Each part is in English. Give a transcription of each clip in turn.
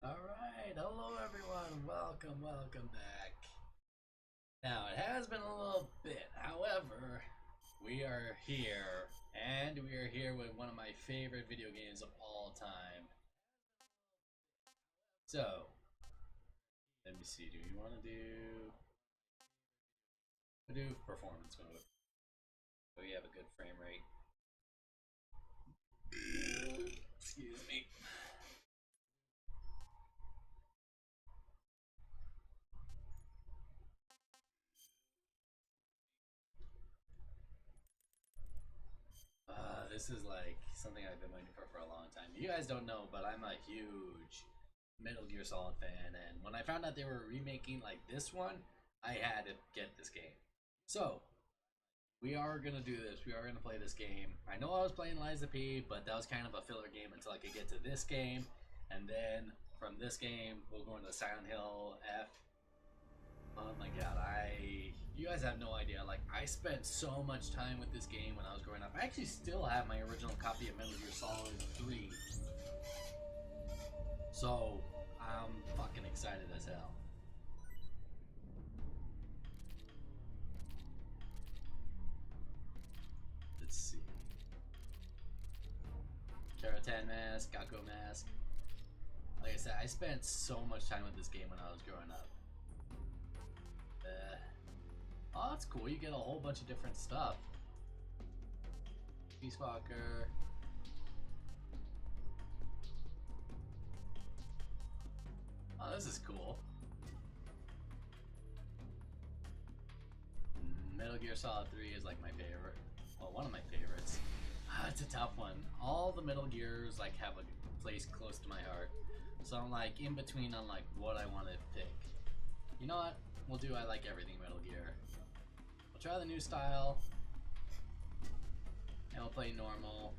Alright, hello everyone, welcome back. Now, it has been a little bit, however, we are here, and we are here with one of my favorite video games of all time. So, let me see, do you want to do performance mode, so we have a good frame rate. Excuse me. This is like something I've been waiting for a long time. You guys don't know, but I'm a huge Metal Gear Solid fan, and when I found out they were remaking like this one, I had to get this game. So, we are gonna do this. We are gonna play this game. I know I was playing Lies of P, but that was kind of a filler game until I could get to this game, and then from this game, we'll go into Silent Hill F. Oh my god, you guys have no idea. Like, I spent so much time with this game when I was growing up. I actually still have my original copy of Metal Gear Solid 3. So, I'm fucking excited as hell. Let's see. Karatan mask, Gakko mask. Like I said, I spent so much time with this game when I was growing up. Oh, that's cool. You get a whole bunch of different stuff. Peace Walker. Oh, this is cool. Metal Gear Solid 3 is like my favorite. Well, one of my favorites. It's a tough one. All the Metal Gears like have a place close to my heart. So I'm like in between on like what I want to pick. You know what? We'll do I like everything Metal Gear. We'll try the new style. And we'll play normal.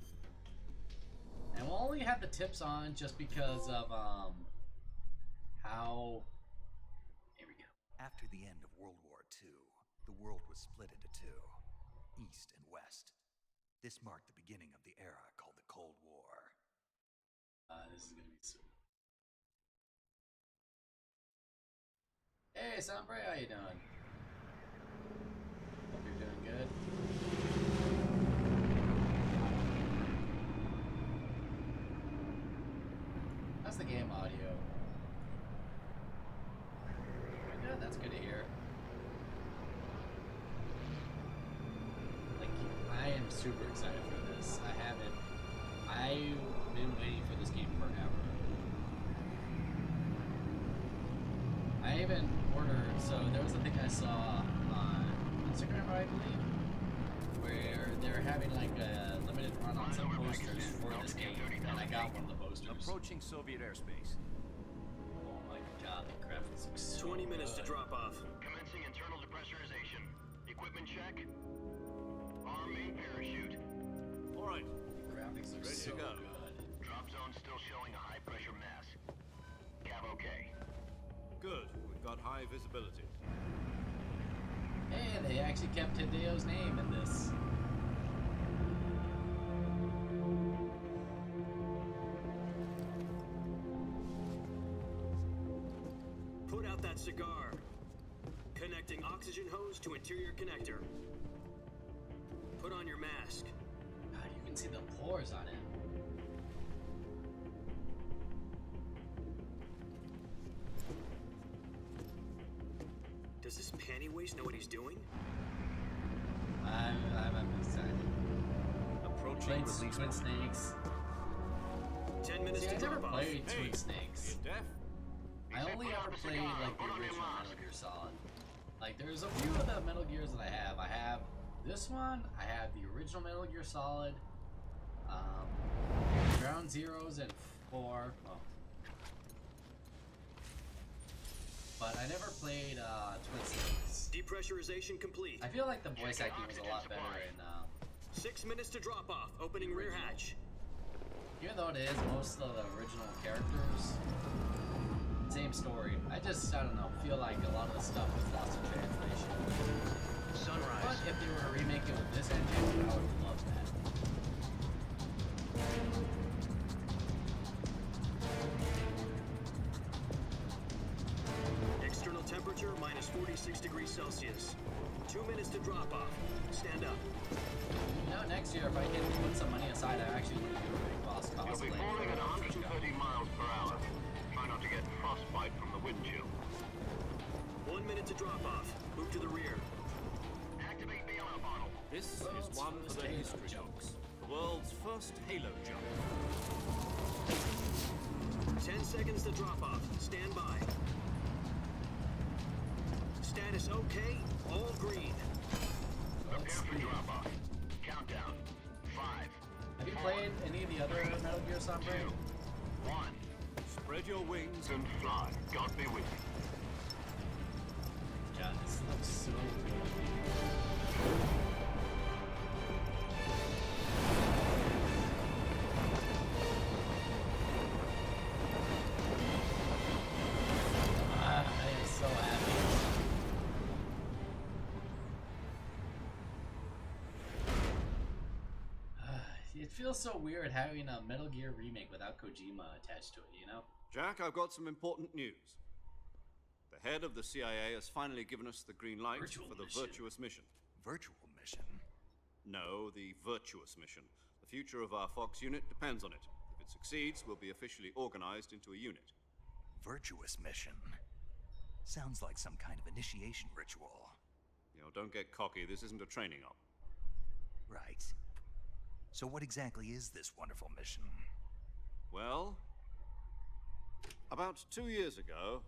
And we'll only have the tips on just because of how. Here we go. After the end of World War II, the world was split into two, East and West. This marked the beginning of the era called the Cold War. This is gonna be sweet. Hey, Sombre, how you doing? Hope you're doing good. How's the game audio? Good, that's good to hear. Like, I am super excited for this. I've been waiting for this game forever. I even ordered, so there was a thing I saw on Instagram, I believe, where they're having like a limited run on some posters for this game, and I got one of the posters. Approaching Soviet airspace. Oh my god, the graphics look so 20 minutes good. to drop off. Commencing internal depressurization. Equipment check. Arm main parachute. All right. The graphics look Ready to so go. Good. Drop zone still showing a high pressure mass. Cav okay. Good. We've got high visibility. Hey, they actually kept Hideo's name in this. Put out that cigar. Connecting oxygen hose to interior connector. Put on your mask. God, you can see the pores on it. Does this panty waste know what he's doing? I'm excited. Approaching Played release Twin point. Snakes. 10 minutes See, I to never drop off. played Hey, Twin Snakes. you deaf? I only ever played like the original Metal Gear Solid. Like there's a few of the Metal Gears that I have. I have this one. I have the original Metal Gear Solid. Ground Zeroes and 4. Oh. But I never played Twin Snakes. Depressurization complete. I feel like the voice acting was a lot better in 6 minutes to drop off. Opening rear hatch. even though it is most of the original characters, same story. I don't know, feel like a lot of the stuff was lost in translation. But Sunrise. if they were to remake it with this engine, I would love that. External temperature minus 46 degrees Celsius. 2 minutes to drop off. Stand up. You know, next year if I can put some money aside, I actually want to do a Big Boss You'll cosplay. be falling at for Frisco. 130 miles per hour. Try not to get frostbite from the wind chill. 1 minute to drop off. Move to the rear. Activate the alarm bottle. This World's is one for first the Halo history jump. books. The world's first Halo jump. 10 seconds to drop off. Stand by. Status okay. All green. Prepare for drop off. Countdown. 5, Have you played any of the other Metal Gear Solid? 2, 1. Spread your wings And fly. God be with you. Yeah, this looks so good. I am so happy. It feels so weird having a Metal Gear remake without Kojima attached to it, you know? Jack, I've got some important news. The head of the CIA has finally given us the green light Virtual for the mission. virtuous mission. Virtual mission? No, the virtuous mission. The future of our Fox unit depends on it. If it succeeds, we'll be officially organized into a unit. Virtuous mission? Sounds like some kind of initiation ritual. You know, don't get cocky. This isn't a training op. Right. So what exactly is this wonderful mission? Well, about 2 years ago,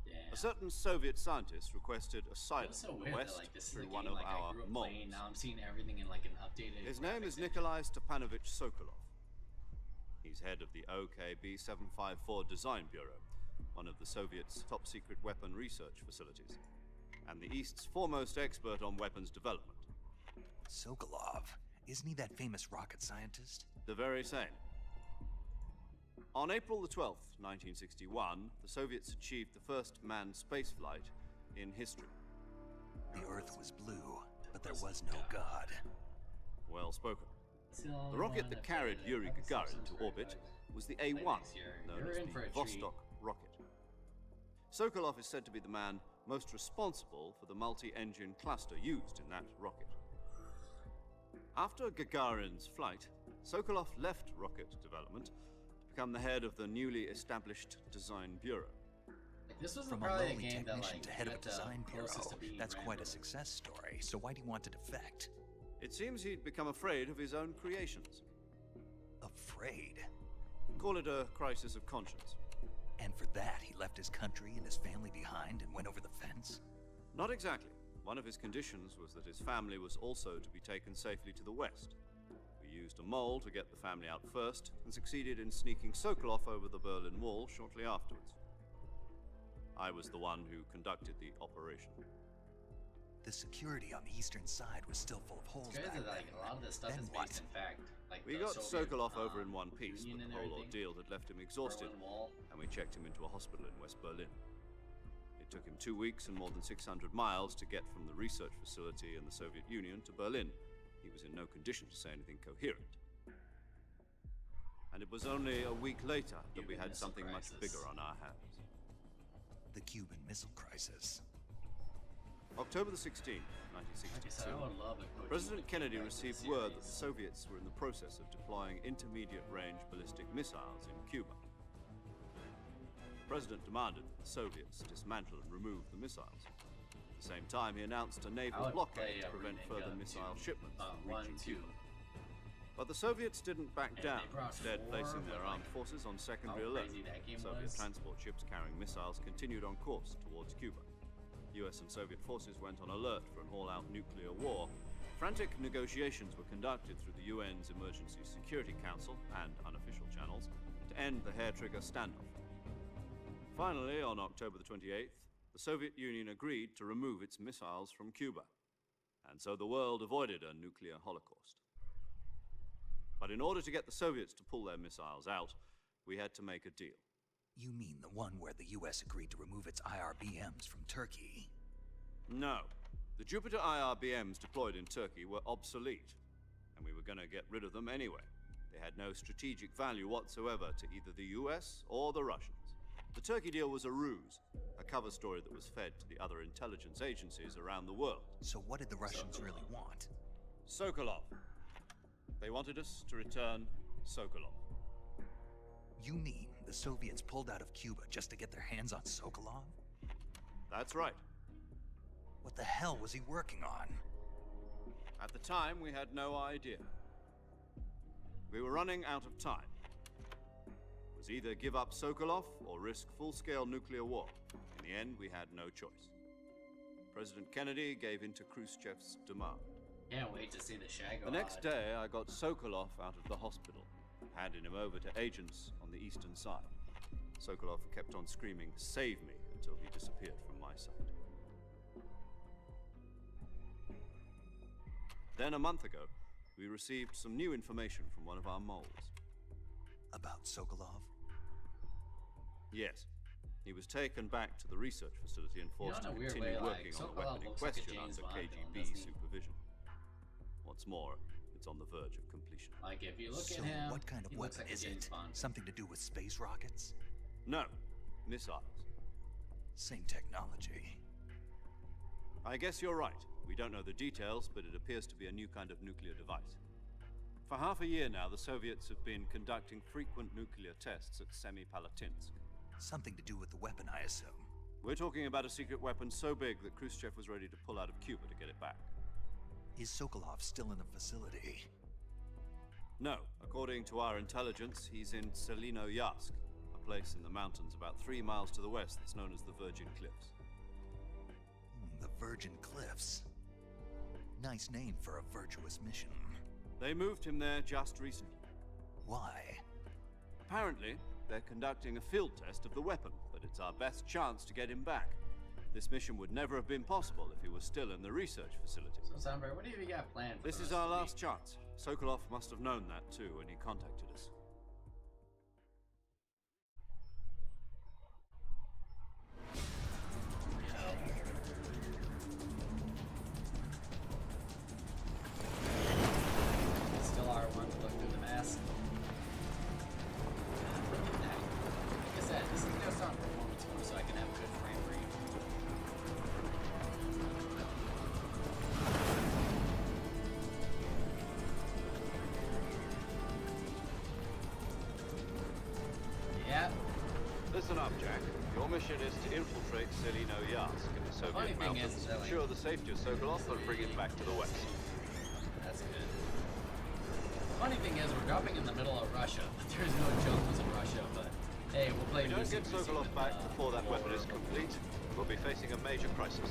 Yeah. a certain Soviet scientist requested asylum It's so in the weird that West like this is through a one game of like I our grew up moles. playing. Now I'm seeing everything in like an updated. His name is graphics engine. Nikolai Stepanovich Sokolov. He's head of the OKB 754 Design Bureau, one of the Soviets' top secret weapon research facilities, and the East's foremost expert on weapons development. Sokolov. Isn't he that famous rocket scientist? The very same. On April the 12th, 1961, the Soviets achieved the first manned spaceflight in history. The Earth was blue, but there was no God. Well spoken. Still The rocket one that that's carried better Yuri than that. Gagarin to orbit was the A-1, next year. known You're as in the for a treat. Vostok rocket. Sokolov is said to be the man most responsible for the multi-engine cluster used in that rocket. After Gagarin's flight, Sokolov left rocket development to become the head of the newly established Design Bureau. Like, this was From a probably a lowly game that technician like to head of a got the design bureau, closest to being that's quite a rendered. success story. So why do you want to defect? It seems he'd become afraid of his own creations. Afraid. Call it a crisis of conscience. And for that, he left his country and his family behind and went over the fence? Not exactly. One of his conditions was that his family was also to be taken safely to the west. We used a mole to get the family out first, and succeeded in sneaking Sokolov over the Berlin Wall shortly afterwards. I was the one who conducted the operation. The security on the eastern side was still full of holes It's crazy back that like then. a lot of this stuff Then is what? based in fact. Like We the got Soviet, Sokolov over in one piece, Union but and the whole everything. ordeal had left him exhausted, Berlin Wall. and we checked him into a hospital in West Berlin. It took him 2 weeks and more than 600 miles to get from the research facility in the Soviet Union to Berlin. He was in no condition to say anything coherent. And it was only a week later that we Cuban had Missile something much Crisis. bigger on our hands. The Cuban Missile Crisis. October the 16th, Like I said, 1962. I would love if Kojima President came Kennedy back to the received word that the series. Soviets were in the process of deploying intermediate-range ballistic missiles in Cuba. The President demanded that the Soviets dismantle and remove the missiles. At the same time, he announced a I naval would blockade play to a prevent remake further of missile two. shipments from One, reaching two. Cuba. But the Soviets didn't back And down, they brought instead four, placing their but, armed like, forces on secondary how alert. crazy that game Soviet was. transport ships carrying missiles continued on course towards Cuba. US and Soviet forces went on alert for an all-out nuclear war. Frantic negotiations were conducted through the UN's Emergency Security Council and unofficial channels to end the hair-trigger standoff. Finally, on October the 28th, the Soviet Union agreed to remove its missiles from Cuba. And so the world avoided a nuclear holocaust. But in order to get the Soviets to pull their missiles out, we had to make a deal. You mean the one where the US agreed to remove its IRBMs from Turkey? No. The Jupiter IRBMs deployed in Turkey were obsolete, and we were going to get rid of them anyway. They had no strategic value whatsoever to either the US or the Russians. The Turkey deal was a ruse, a cover story that was fed to the other intelligence agencies around the world. So what did the Russians really want? Sokolov. They wanted us to return Sokolov. You mean the Soviets pulled out of Cuba just to get their hands on Sokolov? That's right. What the hell was he working on? At the time, we had no idea. We were running out of time. It was either give up Sokolov or risk full-scale nuclear war. In the end, we had no choice. President Kennedy gave in to Khrushchev's demand. Can't wait to see the Shagog. The next day, I got Sokolov out of the hospital, handed him over to agents on the eastern side. Sokolov kept on screaming, "Save me," until he disappeared from my sight. Then, a month ago, we received some new information from one of our moles. About Sokolov? Yes. He was taken back to the research facility and forced in a to weird continue way, like, working on the Sokolov weapon in looks like a question James under Bond villain, KGB doesn't he? supervision. What's more, it's on the verge of completion. Like, if you look So at him, what kind of he looks weapon like a is James it? Bond. Something to do with space rockets? No, missiles. Same technology. I guess you're right. We don't know the details, but it appears to be a new kind of nuclear device. For half a year now, the Soviets have been conducting frequent nuclear tests at Semipalatinsk. Something to do with the weapon, I assume. We're talking about a secret weapon so big that Khrushchev was ready to pull out of Cuba to get it back. Is Sokolov still in the facility? No, according to our intelligence, he's in Selino-Yarsk, a place in the mountains about 3 miles to the west that's known as the Virgin Cliffs. The Virgin Cliffs. Nice name for a virtuous mission. They moved him there just recently. Why? Apparently, they're conducting a field test of the weapon, but it's our best chance to get him back. This mission would never have been possible if he was still in the research facility. So, Sunbreak, what do you got planned for This the is rest our of the last week? chance. Sokolov must have known that too when he contacted us. Still R1 to look through the mask. Like I said, this is just on performance mode so I can have good frame rate. Yeah. Listen up, Jack. Your mission is to infiltrate Selino-Yarsk in the funny Soviet thing mountains, is that, like, ensure the safety of Sokolov, and bring it back to the west. That's good. The funny thing is, we're dropping in the middle of Russia, but there's no jungle in Russia, but hey, we'll play If we don't get Lucy Sokolov with, back before that more weapon is of them. complete, we'll be facing a major crisis.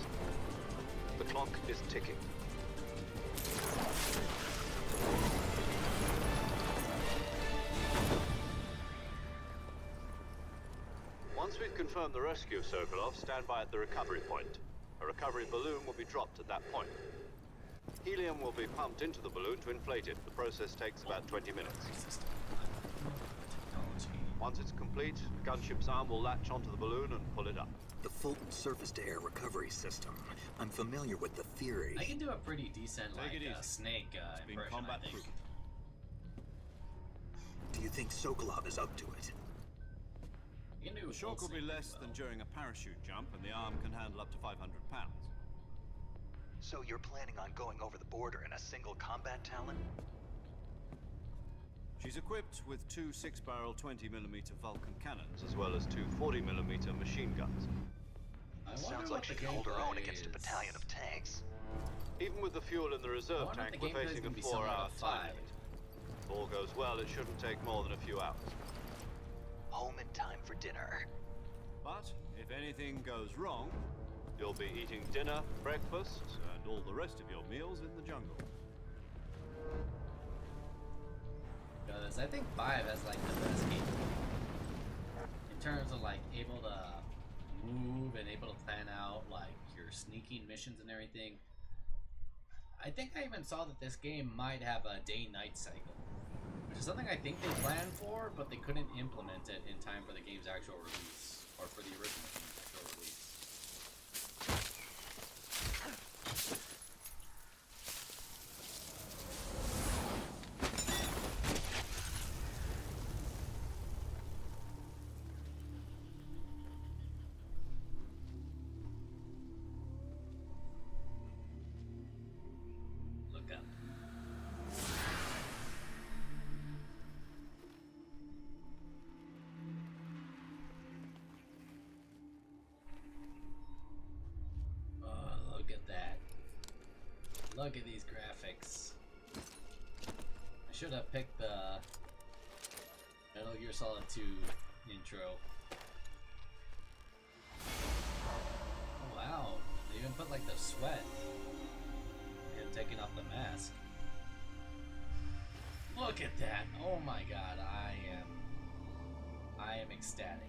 The clock is ticking. Once we've confirmed the rescue of Sokolov, stand by at the recovery point. A recovery balloon will be dropped at that point. Helium will be pumped into the balloon to inflate it. The process takes about 20 minutes. Technology. Once it's complete, gunship's arm will latch onto the balloon and pull it up. The Fulton surface-to-air recovery system. I'm familiar with the theory. I can do a pretty decent, Take it like, easy. snake Been impression, I combat think. proof. Do you think Sokolov is up to it? I can do The a shock full will be snake less as than well. during a parachute jump, and the arm can handle up to 500 pounds. So you're planning on going over the border in a single combat Talon? She's equipped with two 6-barrel 20mm Vulcan cannons, as well as two 40mm machine guns. I wonder Sounds what like she the can hold her own gameplay against a is. battalion of tanks. Even with the fuel in the reserve wonder tank, if the we're gameplay's facing a gonna be similar to 4-hour time 5. limit. If all goes well, it shouldn't take more than a few hours. Home in time for dinner. But if anything goes wrong, you'll be eating dinner, breakfast, and all the rest of your meals in the jungle. Because I think 5 has like the best game in terms of like able to move and able to plan out like your sneaking missions and everything. I think I even saw that this game might have a day-night cycle, which is something I think they planned for, but they couldn't implement it in time for the game's actual release, or for the original game's actual release. Look up. Oh, look at that. Look at these graphics. I should have picked the Metal Gear Solid 2 intro. Oh, wow. They even put like the sweat and taking off the mask. Look at that. Oh my god, I am ecstatic.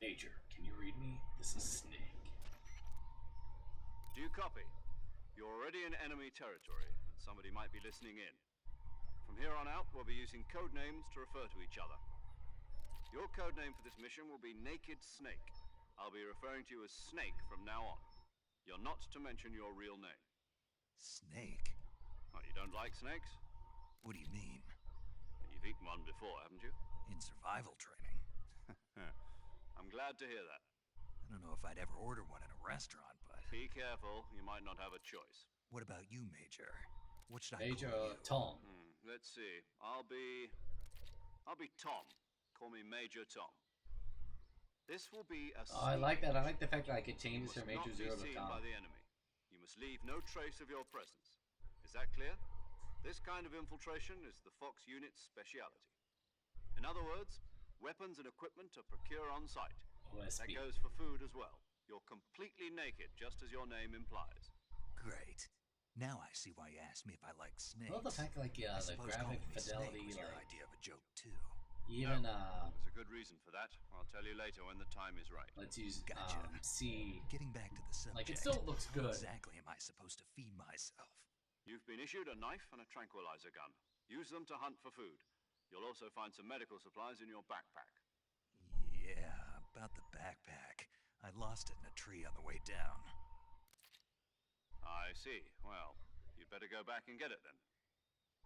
Major, can you read me? This is Snake. Do you copy? You're already in enemy territory, and somebody might be listening in. From here on out, we'll be using code names to refer to each other. Your code name for this mission will be Naked Snake. I'll be referring to you as Snake from now on. You're not to mention your real name. Snake? Oh, you don't like snakes? What do you mean? You've eaten one before, haven't you? In survival training? I'm glad to hear that. I don't know if I'd ever order one in a restaurant, but... Be careful, you might not have a choice. What about you, Major? What should I Major call you? Tom. Let's see. I'll be Tom. Call me Major Tom. This will be a Oh, I like that. I like the fact that I could change this You from must Major not be Zero to seen Tom. by the enemy. You must leave no trace of your presence. Is that clear? This kind of infiltration is the Fox unit's speciality. In other words, weapons and equipment are procure on site. That OSP. goes for food as well. You're completely naked, just as your name implies. Great. Now I see why you asked me if I like snakes. I love the fact like I the suppose graphic calling me fidelity, Snake was your like idea of a joke, too. even There's a good reason for that. I'll tell you later when the time is right. let's use Gotcha. C. Getting back to the subject. Like it still looks How good. exactly am I supposed to feed myself? You've been issued a knife and a tranquilizer gun. Use them to hunt for food. You'll also find some medical supplies in your backpack. Yeah, about the backpack. I lost it in a tree on the way down. I see. Well, you'd better go back and get it then.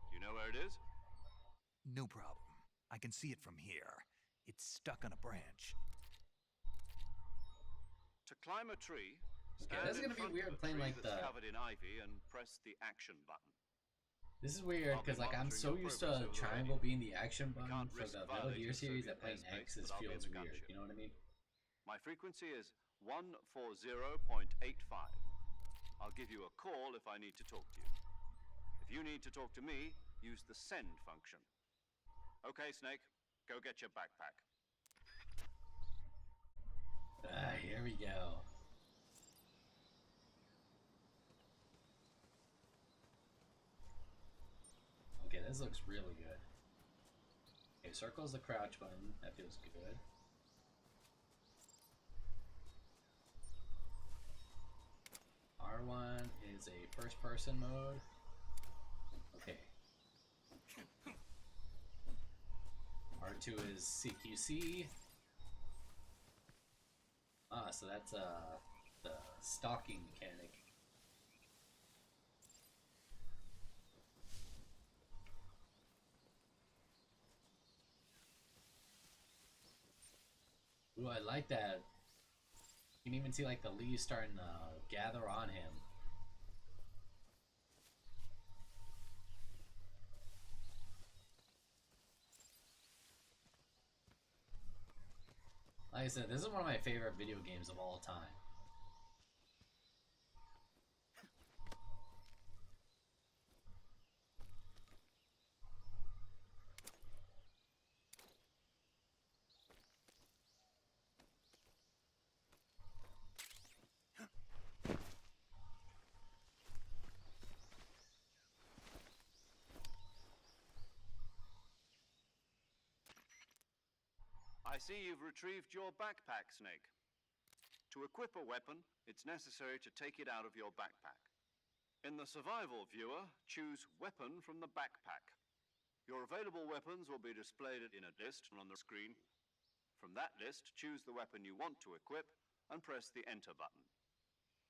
Do you know where it is? No problem. I can see it from here. It's stuck on a branch. To climb a tree, Okay, stand this is in gonna be front weird of a playing tree like that's the- covered in ivy and press the action button. This is weird I'll be because like I'm monitoring so your used progress to over the triangle radio. being the action button can't for risk the Metal violating Gear series. Soviet That playing airspace, X but I'll be in feels the weird. gunship. You know what I mean? My frequency is 140.85. I'll give you a call if I need to talk to you. If you need to talk to me, use the send function. Okay, Snake, go get your backpack. Here we go. Okay, this looks really good. Okay, circle's the crouch button. That feels good. R1 is a first-person mode. Okay. R2 is CQC. Ah, so that's the stalking mechanic. Ooh, I like that. You can even see like the leaves starting to gather on him. Like I said, this is one of my favorite video games of all time. I see you've retrieved your backpack, Snake. To equip a weapon, it's necessary to take it out of your backpack. In the survival viewer, choose Weapon from the backpack. Your available weapons will be displayed in a list on the screen. From that list, choose the weapon you want to equip and press the Enter button.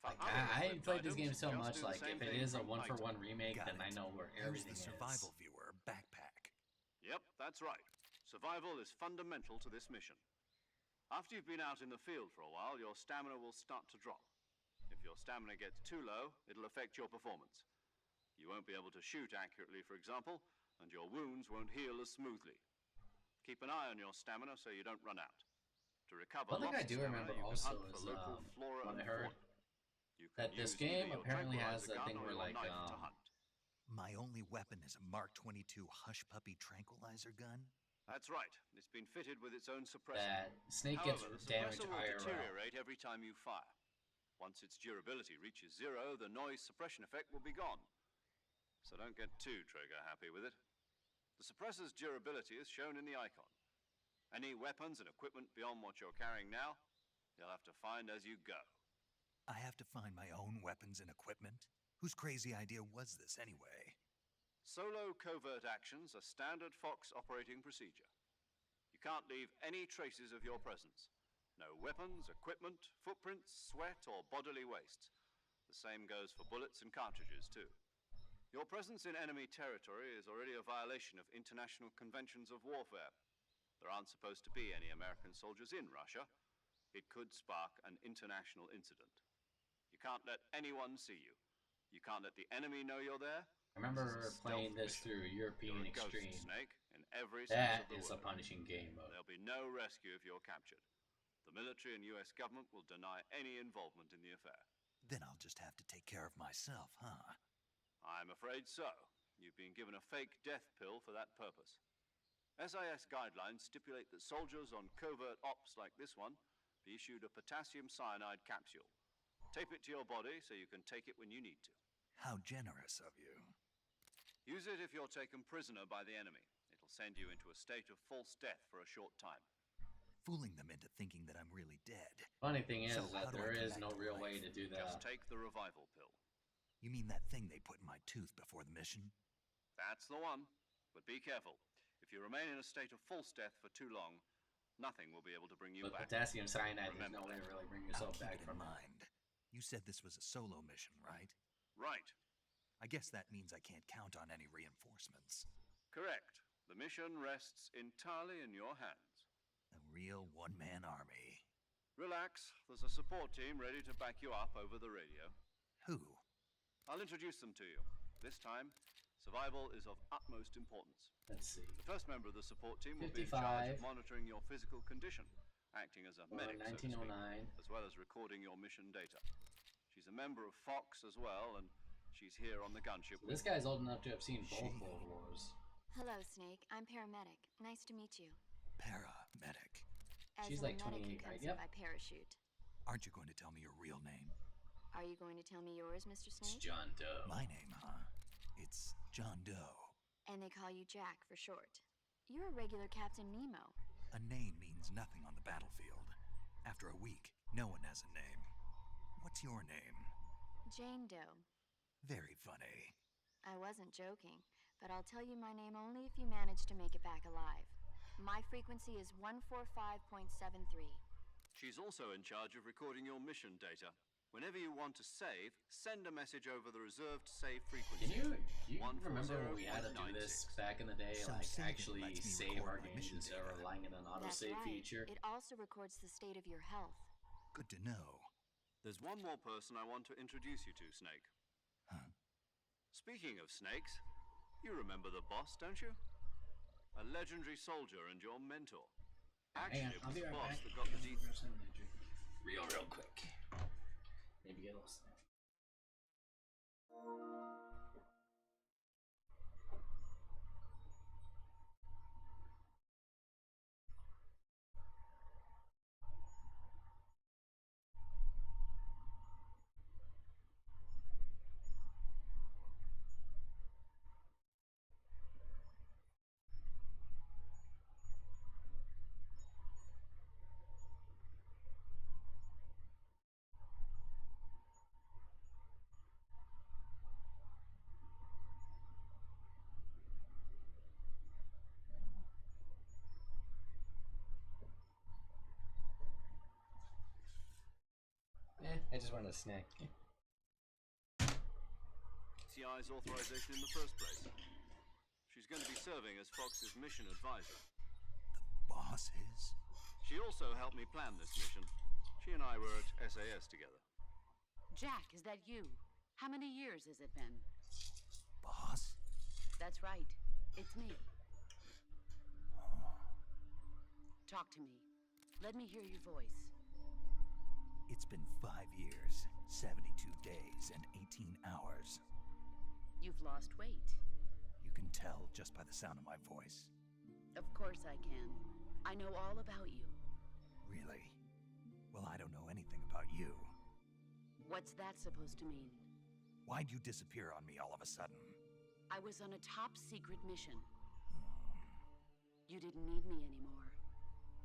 Like, I played this game so much, like, if it is a one-for-one remake, then I know where everything Use the survival viewer backpack. Yep, that's right. Survival is fundamental to this mission. After you've been out in the field for a while, your stamina will start to drop. If your stamina gets too low, it'll affect your performance. You won't be able to shoot accurately, for example, and your wounds won't heal as smoothly. Keep an eye on your stamina so you don't run out. To recover one thing I lost do stamina, remember you can also hunt for is local flora when and I heard fauna. You can that this use game either your apparently has tranquilizer a gun thing or where your like knife to hunt. My only weapon is a Mark 22 Hush Puppy tranquilizer gun? That's right. It's been fitted with its own suppressor. that Snake gets However, the damaged suppressor will IRL. deteriorate every time you fire. Once its durability reaches 0, the noise suppression effect will be gone. So don't get too trigger happy with it. The suppressor's durability is shown in the icon. Any weapons and equipment beyond what you're carrying now, you'll have to find as you go. I have to find my own weapons and equipment? Whose crazy idea was this anyway? Solo covert actions are standard Fox operating procedure. You can't leave any traces of your presence. No weapons, equipment, footprints, sweat, or bodily wastes. The same goes for bullets and cartridges, too. Your presence in enemy territory is already a violation of international conventions of warfare. There aren't supposed to be any American soldiers in Russia. It could spark an international incident. You can't let anyone see you. You can't let the enemy know you're there. I remember This is a playing stealth this mission. through European You're a ghost, Extreme. Snake, in every That sense of the is a word. punishing game mode. There'll be no rescue if you're captured. The military and US government will deny any involvement in the affair. Then I'll just have to take care of myself, huh? I'm afraid so. You've been given a fake death pill for that purpose. SIS guidelines stipulate that soldiers on covert ops like this one be issued a potassium cyanide capsule. Tape it to your body so you can take it when you need to. How generous of you. Use it if you're taken prisoner by the enemy. It'll send you into a state of false death for a short time. Fooling them into thinking that I'm really dead. Funny thing is So that how do I there come is back no to real life? way to do that. Just take the revival pill. You mean that thing they put in my tooth before the mission? That's the one. But be careful. If you remain in a state of false death for too long, nothing will be able to bring you With back. potassium cyanide, there's Remember no way to that. really bring I'll yourself keep back it in from that. mind. You said this was a solo mission, right? Right. I guess that means I can't count on any reinforcements. Correct. The mission rests entirely in your hands. A real one-man army. Relax. There's a support team ready to back you up over the radio. Who? I'll introduce them to you. This time, survival is of utmost importance. Let's see. The first member of the support team will be in charge 55. of monitoring your physical condition, acting as a medic, so to speak, 1909. as well as recording your mission data. She's a member of Fox as well, and she's here on the gunship. This guy's old enough to have seen both She- World Wars. Hello, Snake. I'm paramedic. Nice to meet you. Paramedic. As She's a like medic 28, who comes right? Yep. in by parachute. Aren't you going to tell me your real name? Are you going to tell me yours, Mr. It's Snake? John Doe. My name, huh? It's John Doe. And they call you Jack for short. You're a regular Captain Nemo. A name means nothing on the battlefield. After a week, no one has a name. What's your name? Jane Doe. Very funny. I wasn't joking, but I'll tell you my name only if you manage to make it back alive. My frequency is 145.73. She's also in charge of recording your mission data. Whenever you want to save, send a message over the reserved save frequency. Do you remember when we had to do 140.96. this back in the day? So like saving actually lets me save our record my games mission instead of data. relying on an That's autosave right. feature. It also records the state of your health. Good to know. There's one more person I want to introduce you to, Snake. Huh? Speaking of snakes, you remember the boss, don't you? A legendary soldier and your mentor. Hang on, Actually, it I'll was be the right boss back. that got the Grab something to drink real quick. Maybe get a little snack. I just wanted a snack. TI's authorization in the first place. She's going to be serving as Fox's mission advisor. The boss is? She also helped me plan this mission. She and I were at SAS together. Jack, is that you? How many years has it been? Boss? That's right. It's me. Talk to me. Let me hear your voice. It's been 5 years, 72 days, and 18 hours. You've lost weight. You can tell just by the sound of my voice. Of course I can. I know all about you. Really? Well, I don't know anything about you. What's that supposed to mean? Why'd you disappear on me all of a sudden? I was on a top secret mission. You didn't need me anymore.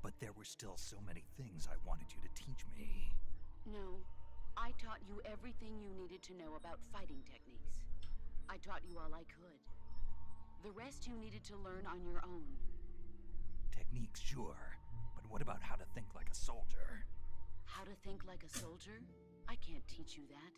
But there were still so many things I wanted you to teach me. No, I taught you everything you needed to know about fighting techniques. I taught you all I could. The rest you needed to learn on your own. Techniques, sure. But what about how to think like a soldier? How to think like a soldier? I can't teach you that.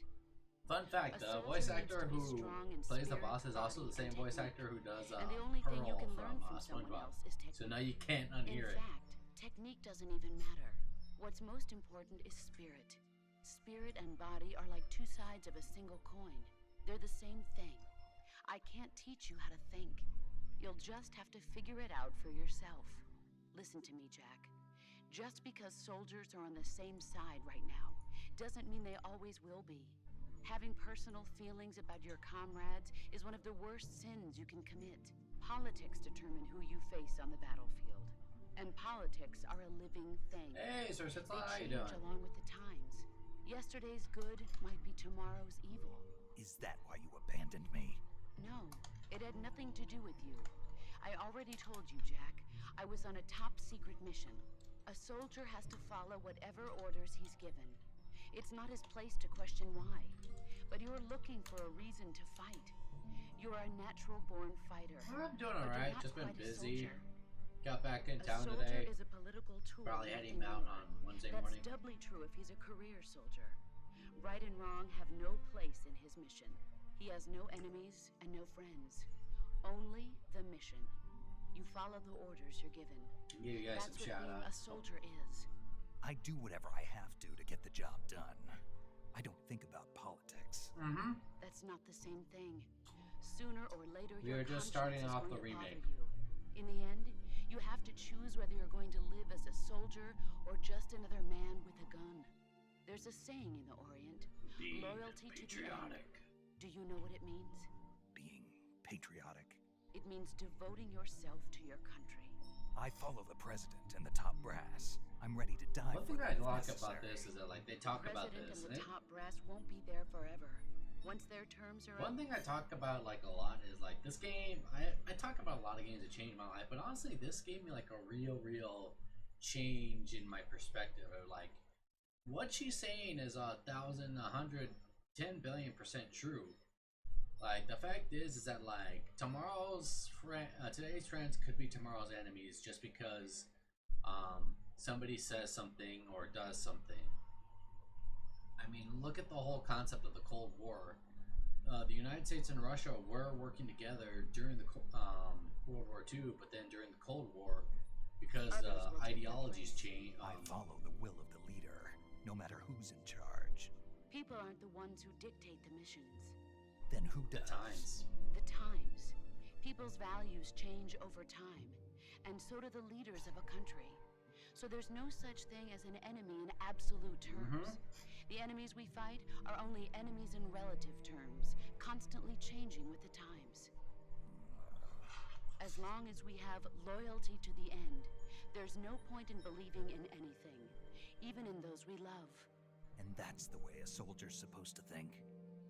Fun fact, the voice actor who plays the boss is also the same voice actor who does And the only thing you Pearl can from learn from someone SpongeBob. else is technique. So now you can't unhear it. In fact, technique doesn't even matter. What's most important is spirit. Spirit and body are like two sides of a single coin. They're the same thing. I can't teach you how to think. You'll just have to figure it out for yourself. Listen to me, Jack. Just because soldiers are on the same side right now doesn't mean they always will be. Having personal feelings about your comrades is one of the worst sins you can commit. Politics determine who you face on the battlefield. And politics are a living thing. Hey, Sir Sitla, They how you change doing? along with the times. Yesterday's good might be tomorrow's evil. Is that why you abandoned me? No, it had nothing to do with you. I already told you, Jack. I was on a top secret mission. A soldier has to follow whatever orders he's given. It's not his place to question why. But you're looking for a reason to fight. You're a natural-born fighter. I'm doing but you're alright, not just been quite a busy. soldier. Got back in A town soldier today. is a political tool. Probably nothing heading out more. on Wednesday That's morning. doubly true if he's a career soldier. Right and wrong have no place in his mission. He has no enemies and no friends. Only the mission. You follow the orders you're given. Give you guys That's some what shout being a outs. soldier is. I do whatever I have to get the job done. I don't think about politics. Mm-hmm. That's not the same thing. Sooner or later, We your are just conscience starting is off going the to remake. bother you. In the end, you have to choose whether you're going to live as a soldier or just another man with a gun. There's a saying in the Orient: Being loyalty to the end. patriotic. Do you know what it means? Being patriotic. It means devoting yourself to your country. I follow the president and the top brass. I'm ready to die One for thing I them if like necessary. about this is that like they talk about President this. and and the top brass won't be there forever. Once their terms are One up, thing I talk about like a lot is like this game. I talk about a lot of games that changed my life, but honestly, this gave me like a real change in my perspective. Of like what she's saying is 1,000, 100, 10 billion% true. Like the fact is that like today's friends could be tomorrow's enemies just because somebody says something or does something. I mean, look at the whole concept of the Cold War. The United States and Russia were working together during the World War II, but then during the Cold War, because Others will take their ideologies place. change. I follow the will of the leader, no matter who's in charge. People aren't the ones who dictate the missions. Then who The does? times. The times. People's values change over time, and so do the leaders of a country. So there's no such thing as an enemy in absolute terms. The enemies we fight are only enemies in relative terms, constantly changing with the times. As long as we have loyalty to the end, there's no point in believing in anything, even in those we love. And that's the way a soldier's supposed to think.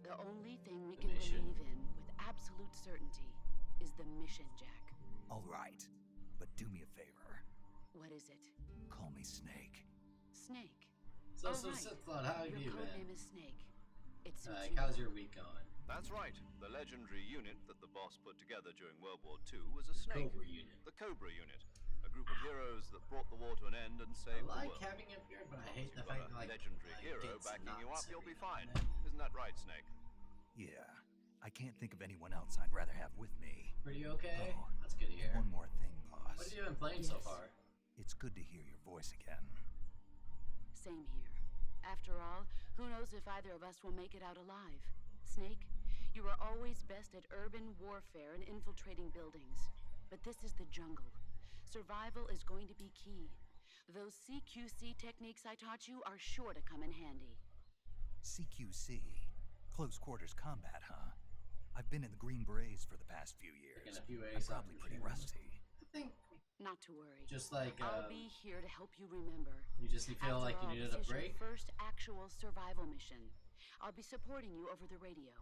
The only thing we The can mission. believe in with absolute certainty is the mission, Jack. All right, but do me a favor. What is it? Call me Snake. Snake. So, All so right. Sith Lord, how have Your you code been? name is Snake. It suits Like, you. how's your week going? That's right. The legendary unit that the boss put together during World War II was a snake. Cobra unit. The Cobra unit. A group of heroes that brought the war to an end and I saved like the world. having it here, but I hate the You've fact got that a like legendary I hero get backing you up, nuts you'll be every now fine. and then. Isn't that right, Snake? Yeah, I can't think of anyone else I'd rather have with me. Pretty okay? Oh, That's good to hear. One more thing, boss. What have you been playing so Yes. far? It's good to hear your voice again. Same here. After all, who knows if either of us will make it out alive? Snake, you were always best at urban warfare and infiltrating buildings. But this is the jungle. Survival is going to be key. Those CQC techniques I taught you are sure to come in handy. CQC. Close quarters combat, huh? I've been in the Green Berets for the past few years. Taking a few I'm A's probably off pretty your rusty. I think Not to worry. just like I'll be here to help you remember. you just feel After like you all, needed a this is break. your first actual survival mission. I'll be supporting you over the radio.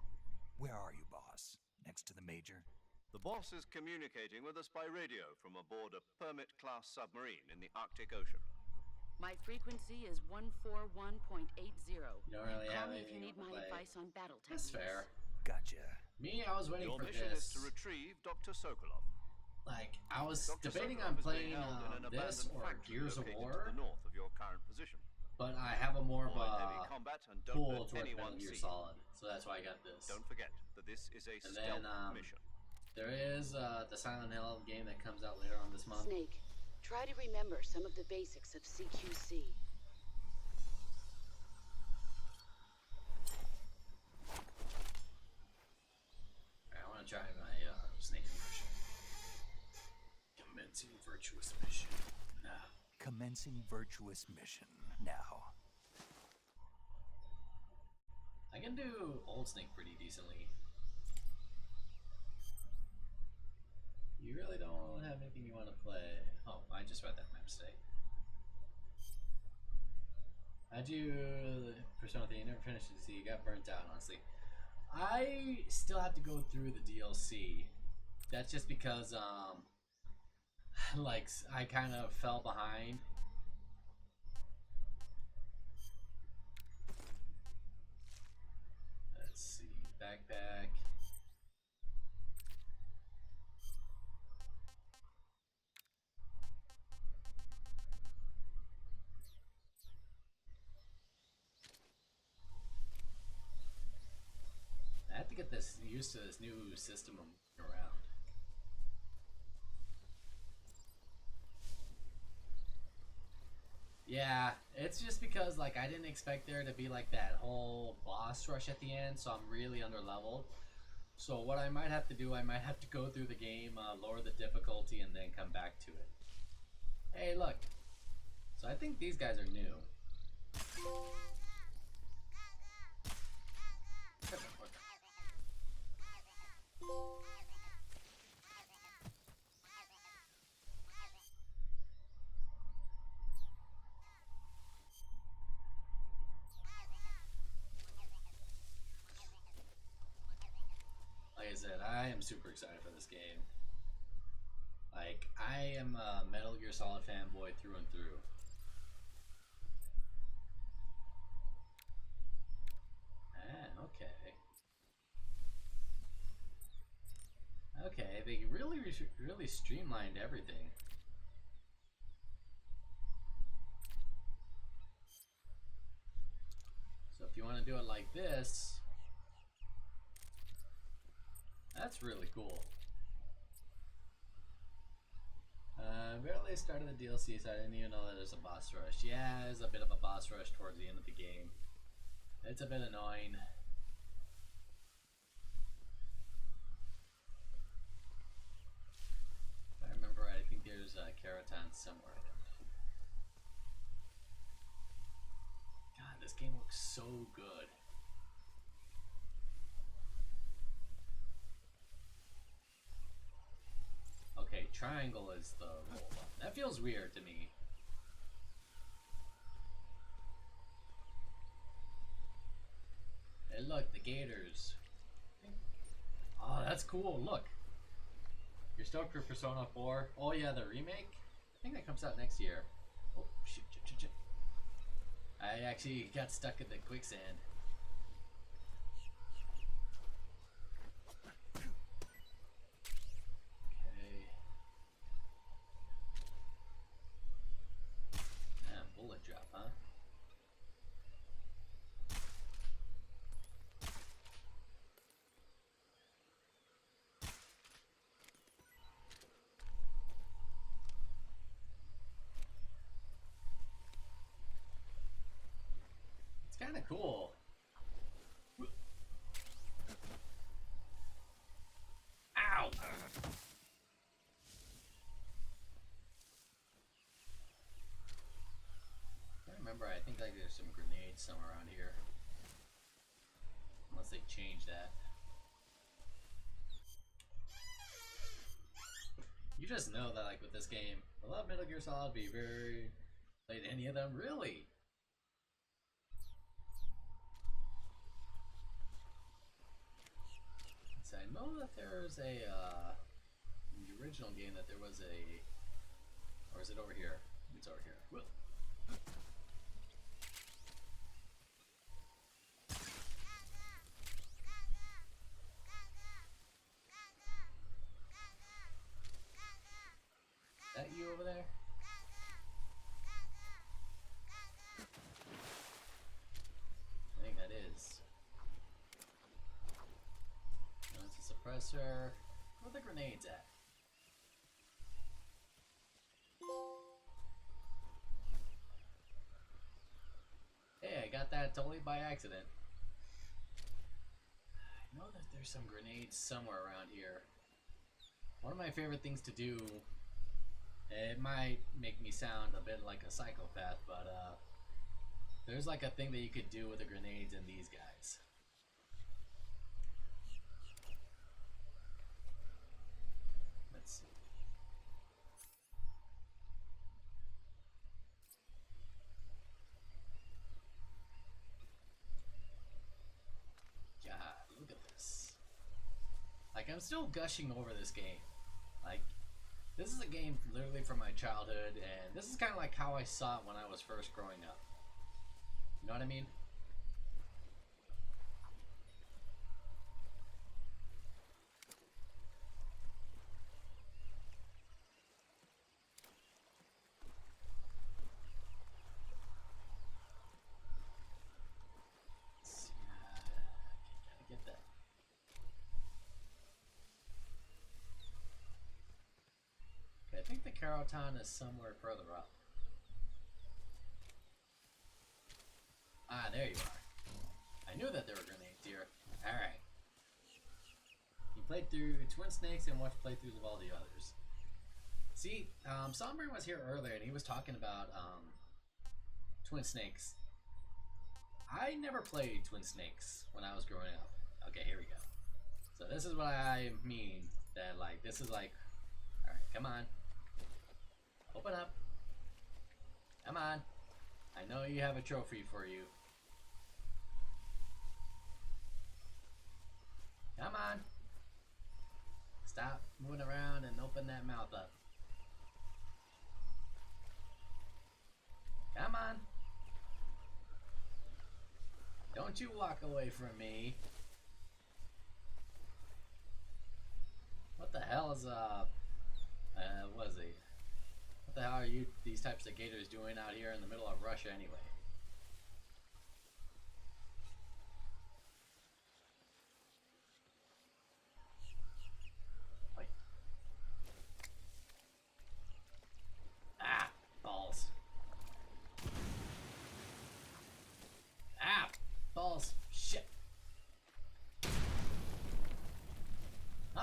Where are you, boss? Next to the Major? The boss is communicating with us by radio from aboard a Permit-class submarine in the Arctic Ocean. My frequency is 141.80. You don't really Call have me if you anything need on my play. advice on battle That's techniques. fair. Gotcha. Me, I was waiting Your for mission this. is to retrieve Dr. Sokolov. Like, I was Dr. debating Sokolov on is being playing held in an this abandoned or factory Gears of located to War, the north of your current position. but I have a more of Avoid heavy a combat and don't pull let towards anyone Metal Gear see you. Solid, so that's why I got this. Don't forget that this is a And stealth then, mission. There is the Silent Hill game that comes out later on this month. Snake, try to remember some of the basics of CQC. I want to try my Snake immersion. Commencing virtuous mission. Now. Commencing virtuous mission. Now. I can do Old Snake pretty decently. You really don't have anything you want to play. Oh, I just read that my mistake. How'd you Persona 3? You never finished it, so you got burnt out, honestly. I still have to go through the DLC. That's just because like I kind of fell behind. Let's see, backpack. I have to get this used to this new system of moving around. Yeah, it's just because like I didn't expect there to be like that whole boss rush at the end, so I'm really under leveled. So what I might have to do, I might have to go through the game, lower the difficulty, and then come back to it. Hey, look. So I think these guys are new. Like I said, I am super excited for this game. Like, I am a Metal Gear Solid fanboy through and through. Ah, okay. Okay, they really streamlined everything. So if you want to do it like this, that's really cool. Barely started the DLC, so I didn't even know that there's a boss rush. Yeah, there's a bit of a boss rush towards the end of the game. It's a bit annoying. If I remember right, I think there's a Keraton somewhere. God, this game looks so good. Okay, triangle is the roll button. That feels weird to me. Hey, look, the gators. Oh, that's cool. Look. You're stoked for Persona 4? Oh, yeah, the remake? I think that comes out next year. Oh, shoot. I actually got stuck in the quicksand. Okay. Bullet drop, huh? Kind of cool. Ow! I remember, I think like there's some grenades somewhere around here. Unless they changed that. You just know that like with this game, I love Metal Gear Solid V. Very played any of them, really? I know that there's a, in the original game that there was a, or is it over here? It's over here. Whoa. That you over there? I think that is. Suppressor. Where are the grenades at? Hey, I got that totally by accident. I know that there's some grenades somewhere around here. One of my favorite things to do, it might make me sound a bit like a psychopath, but there's like a thing that you could do with the grenades in these guys. Let's see. God, look at this. Like, I'm still gushing over this game. Like, this is a game literally from my childhood, and this is kind of like how I saw it when I was first growing up. You know what I mean? I think the Keraton is somewhere further up. Ah, there you are. I knew that there were grenades here. Alright. You played through Twin Snakes and watched playthroughs of all the others. See, Sombrang was here earlier and he was talking about Twin Snakes. I never played Twin Snakes when I was growing up. Okay, here we go. So this is what I mean. That like, this is like, alright, come on. Open up. Come on. I know you have a trophy for you. Come on. Stop moving around and open that mouth up. Come on. Don't you walk away from me. What the hell is, what is he? What the hell are you, these types of gators doing out here in the middle of Russia anyway? Like, ah, balls. Ah, balls.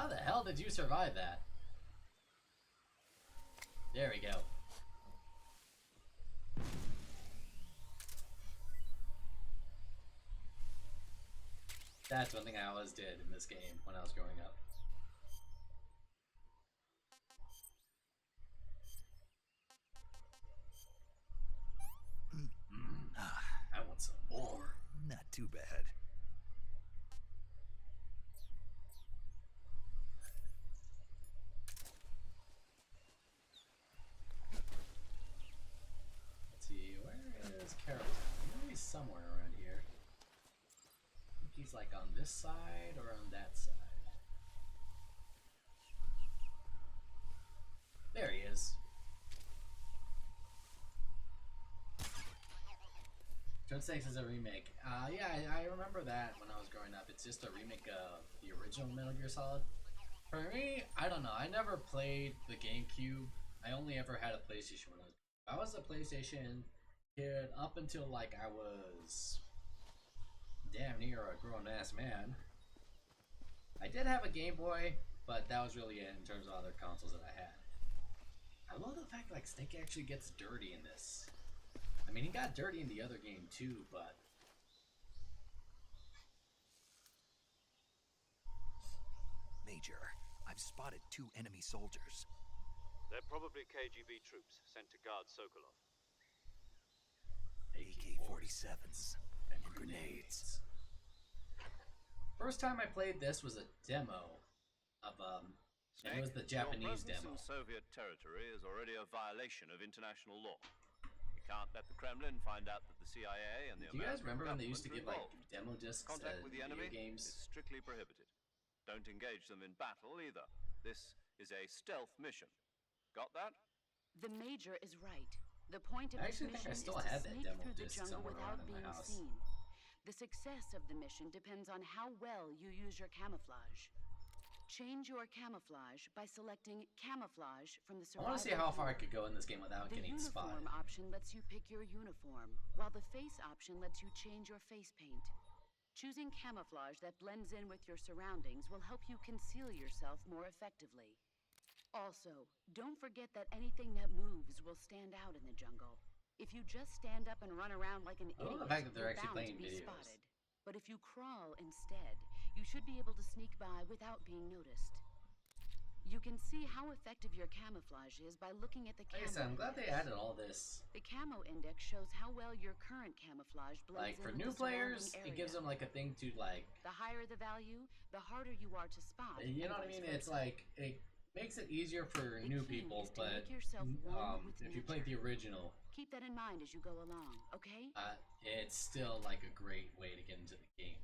How the hell did you survive that? There we go. That's one thing I always did in this game when I was growing up. I want some more. Not too bad. Let's see, where is Carrolltown? Maybe he's somewhere around here. I think he's like on this side or on that side. There he is. Dread 6 is a remake. Yeah, I remember that when I was growing up. It's just a remake of the original Metal Gear Solid. For me, I don't know. I never played the GameCube. I only ever had a PlayStation when I was a PlayStation kid up until like I was damn near a grown-ass man. I did have a Game Boy, but that was really it in terms of other consoles that I had. I love the fact like Snake actually gets dirty in this. I mean, he got dirty in the other game too, but... Major, I've spotted 2 enemy soldiers. They're probably KGB troops sent to guard Sokolov. AK-47s and grenades. First time I played this was a demo of, and it was the Japanese your demo. presence in Soviet territory is already a violation of international law. You can't let the Kremlin find out that the CIA and the Do you guys American remember when they used to give government like are involved? demo discs Contact with the video enemy games? is strictly prohibited. Don't engage them in battle either. This is a stealth mission. Got that? The Major is right. The point of I this actually think I mission still is to had that sneak demo through the disc jungle somewhere without around in my being house. seen. The success of the mission depends on how well you use your camouflage. Change your camouflage by selecting camouflage from the I survival want to see how far I viewer. could go in this game without The getting uniform spotted. option lets you pick your uniform, while the face option lets you change your face paint. Choosing camouflage that blends in with your surroundings will help you conceal yourself more effectively. Also, don't forget that anything that moves will stand out in the jungle. If you just stand up and run around like an I love idiot, the fact that they're you're actually bound to playing be videos. spotted. But if you crawl instead, you should be able to sneak by without being noticed. You can see how effective your camouflage is by looking at the Like I camo said, I'm glad they index. added all this. The camo index shows how well your current camouflage blends Like in for with new the players, surrounding it gives area. them like a thing to like. The higher the value, the harder you are to spot. You and know what I vice mean? It's versa. like it makes it easier for The new key people, is to but make yourself one with if you play the nature. original, Keep that in mind as you go along, okay? it's still like a great way to get into the game.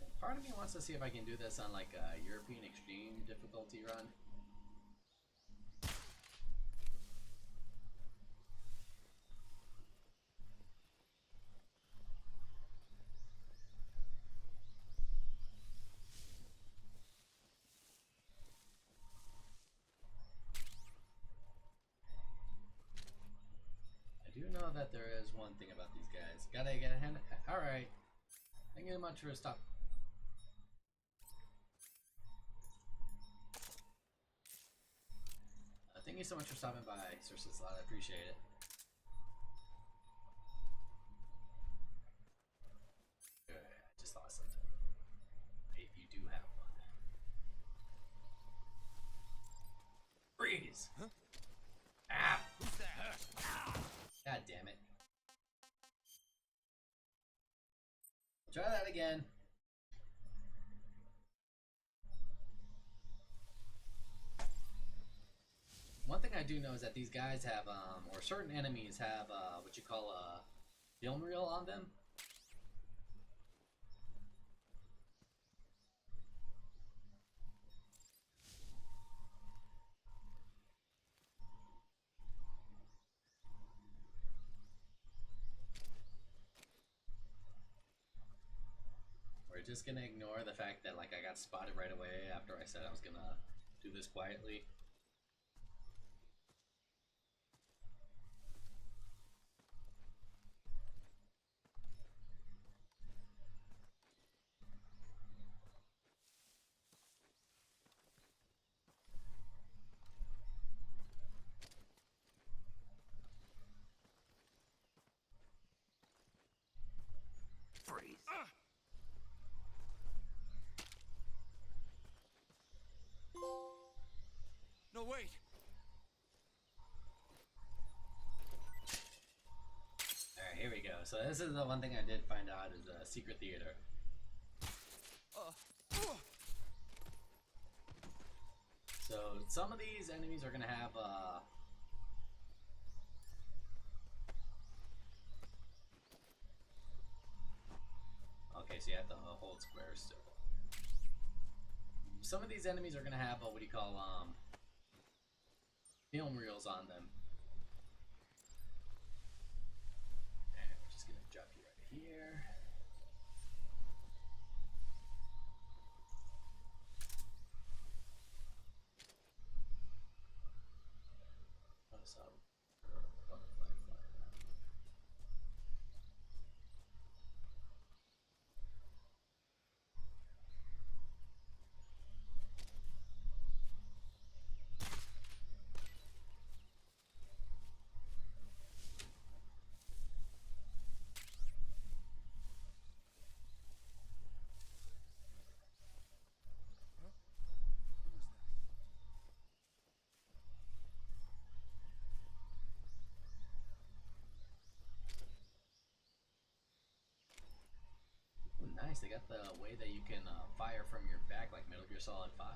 And part of me wants to see if I can do this on like a European Extreme difficulty run. I do know that there is one thing about these guys. Gotta get a hand. Alright. Thank you much for stop. Thank you so much for stopping by, Sir Sislot. I appreciate it. Good. I just thought of something. If you do have one. Freeze! Huh? Ah! Who's that? God damn it. Try that again. One thing I do know is that these guys have, or certain enemies have, what you call a film reel on them. We're just gonna ignore the fact that, like, I got spotted right away after I said I was gonna do this quietly. wait! Alright, here we go. So this is the one thing I did find out is a secret theater. So some of these enemies are gonna have okay, so you have to hold square still. Some of these enemies are gonna have what do you call film reels on them. And we're just gonna drop you right here. Ooh, nice, they got the way that you can fire from your back like Metal Gear Solid 5.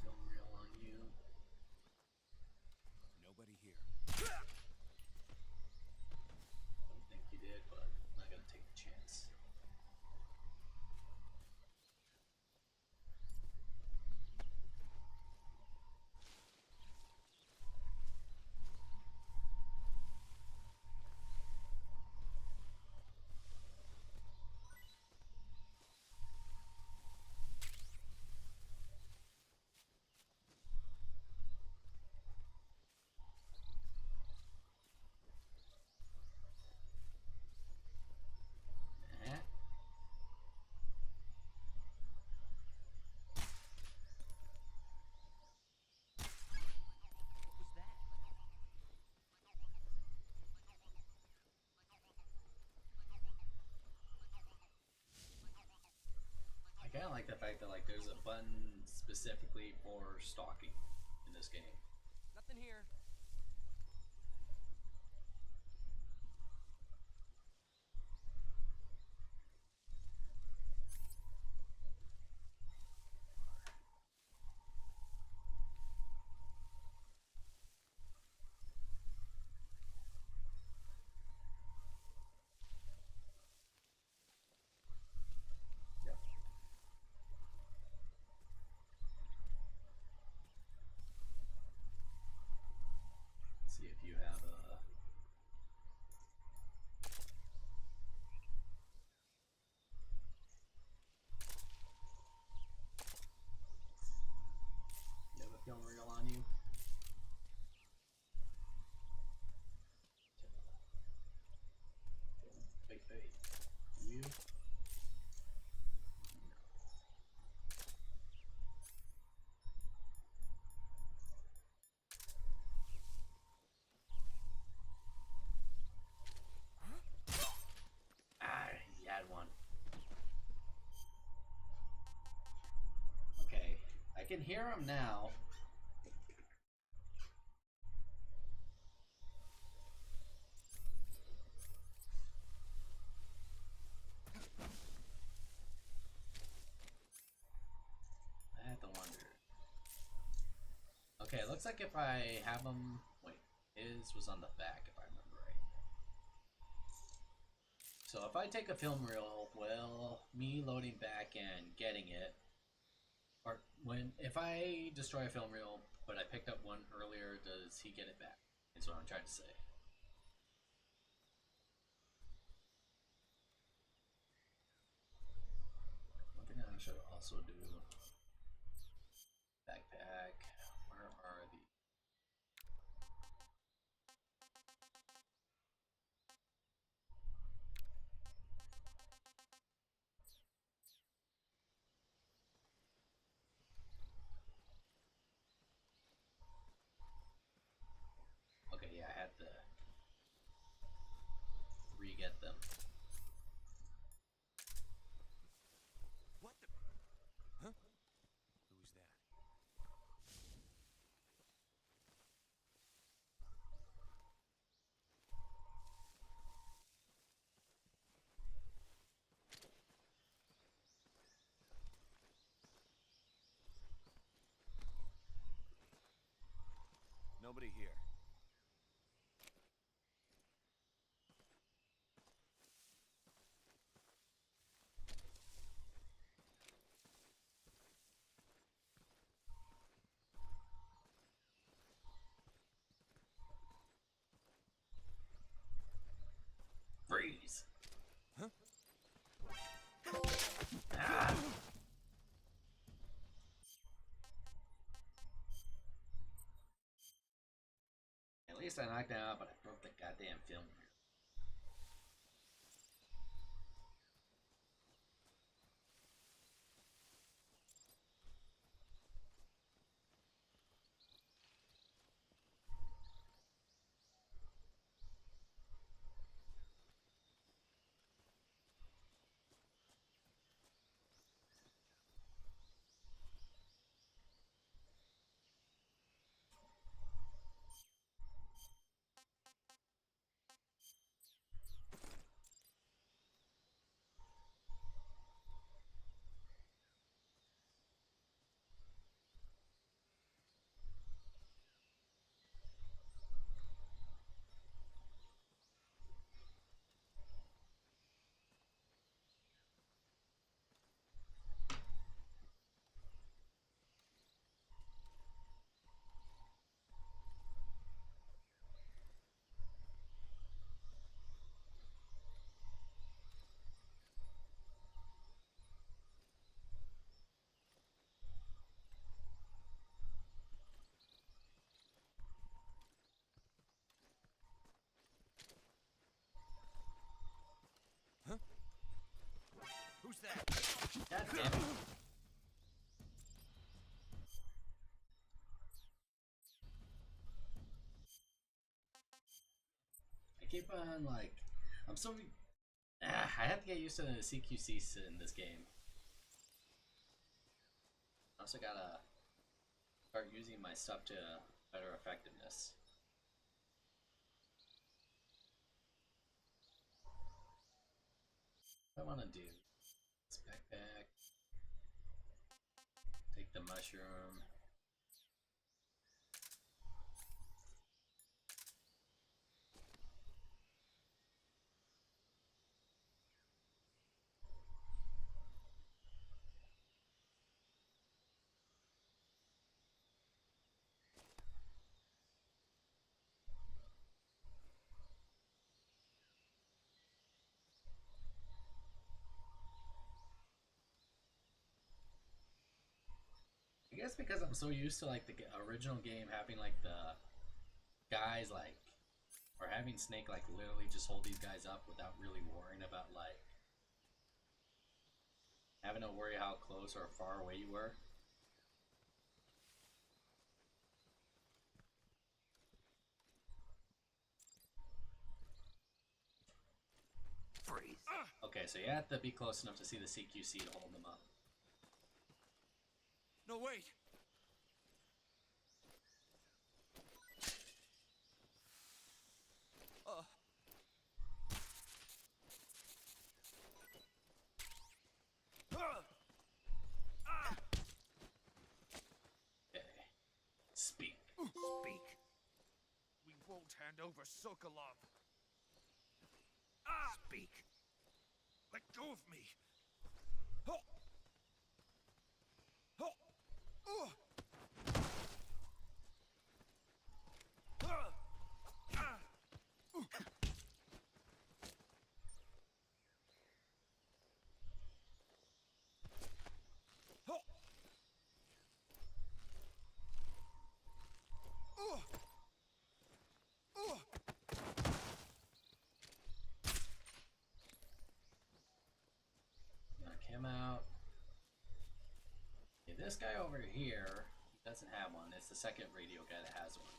Film reel on you. Nobody here. Don't think you did, but I'm not gonna take the chance. I kind of like the fact that like there's a button specifically for stalking in this game. Nothing here. Yep. See if you have a. You have a film reel on you. Wait. You. You had one. Okay, I can hear him now. I have to wonder. Okay, it looks like if I have him. Wait, his was on the back if I remember right. So if I take a film reel, well, me loading back and getting it, or if I destroy a film reel, but I picked up one earlier, does he get it back? That's what I'm trying to say. One thing I should also do. Backpack. Where are the? Okay, yeah, I had to re-get them. Nobody here. Freeze. Huh? Ah. At least I knocked it out, but I broke the goddamn film. Who's that? God damn it. I keep on like, I'm so. I have to get used to the CQC in this game. I also gotta start using my stuff to better effectiveness. What I want to do this backpack, take the mushroom. I guess because I'm so used to like the original game having like the guys like, or having Snake like literally just hold these guys up without really worrying about like having to worry how close or far away you were. Freeze. Okay, so you have to be close enough to see the CQC to hold them up. No, wait. Okay. Speak. Speak. We won't hand over Sokolov. Speak. Let go of me. Knock him out. Okay, this guy over here, he doesn't have one. It's the second radio guy that has one.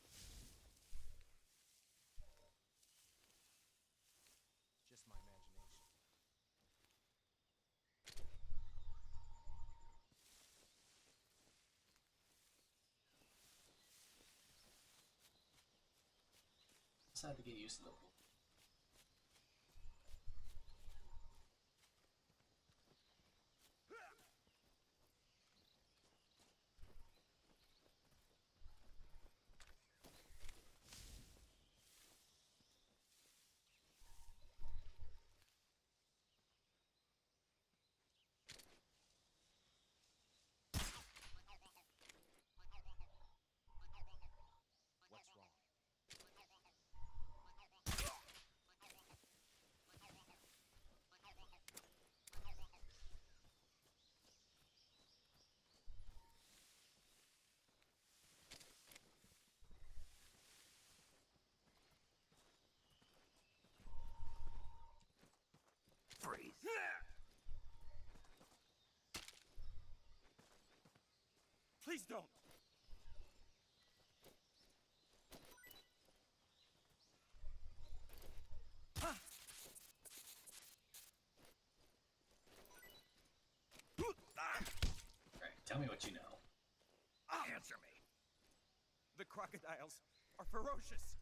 Just my imagination. Just have to get used to the pool. Freeze. Please don't. Right, tell me what you know. Answer me. The crocodiles are ferocious.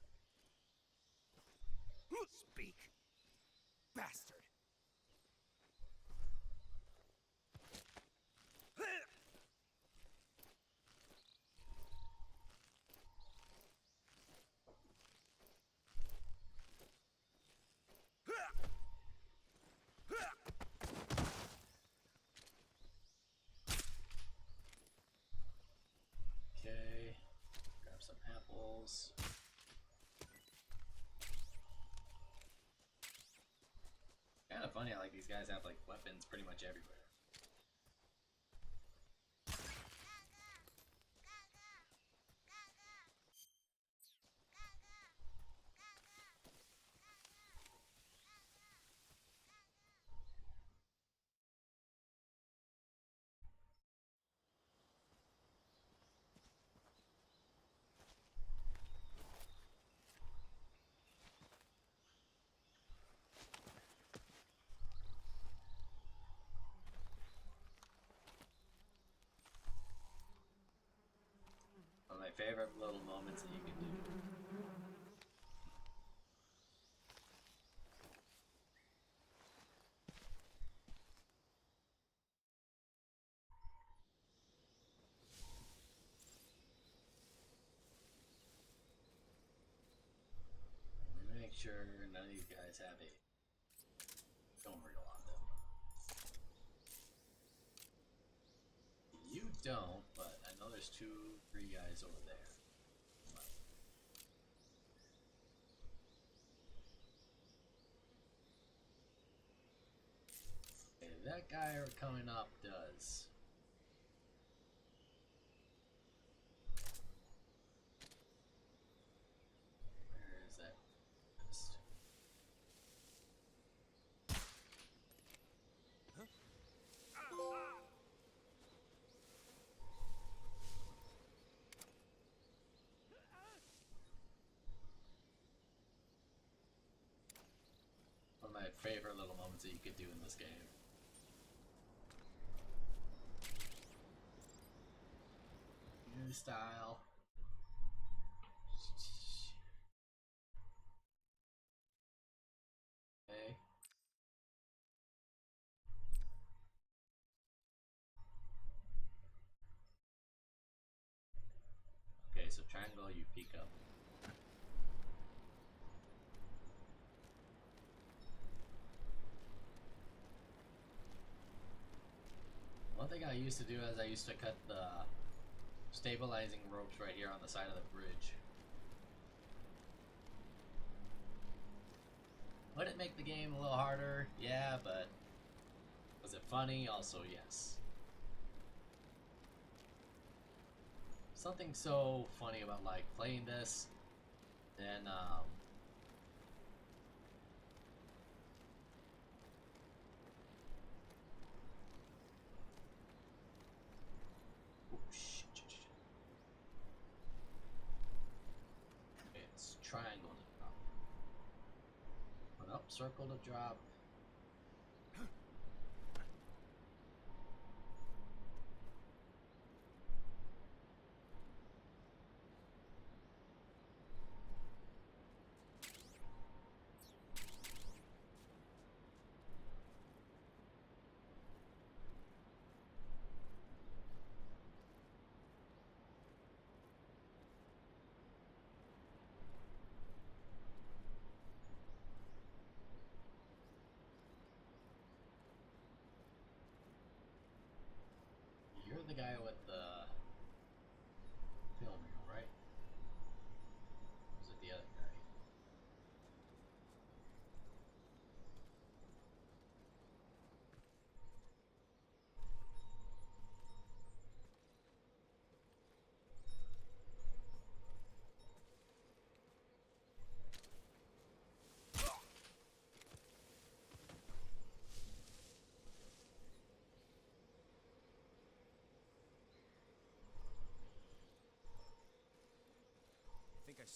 Speak. Bastard. Okay, grab some apples. Kind of funny how like these guys have like weapons pretty much everywhere. One of my favorite little moments that you can do. Make sure none of these guys have a film reel on them. You don't, but I know there's 2, 3 guys over there. Okay, that guy coming up does. Where is that? One of my favorite little moments that you could do in this game. New style. Okay. Okay, so triangle, you peek up. One thing I used to do is I used to cut the stabilizing ropes right here on the side of the bridge. Would it make the game a little harder? Yeah, but was it funny? Also, yes. Something so funny about like playing this, then oh shit. It's triangle to drop. One up, circle to drop. You're the guy with the film reel, right? Or is it the other guy?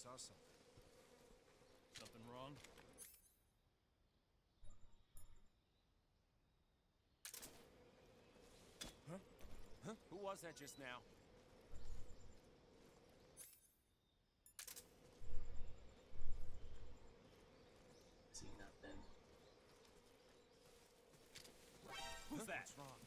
saw something. Something wrong? Huh? Huh? Who was that just now? See nothing. Who's that? What's wrong?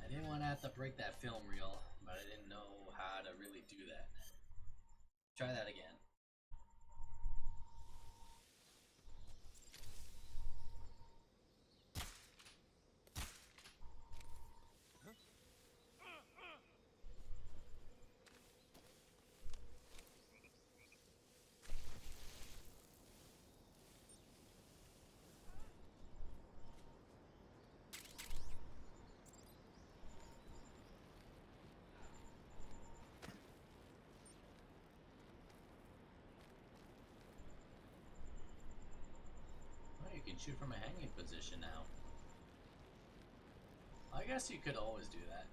I didn't want to have to break that film reel, but I didn't know how to really do that. Try that again. You can shoot from a hanging position now. I guess you could always do that.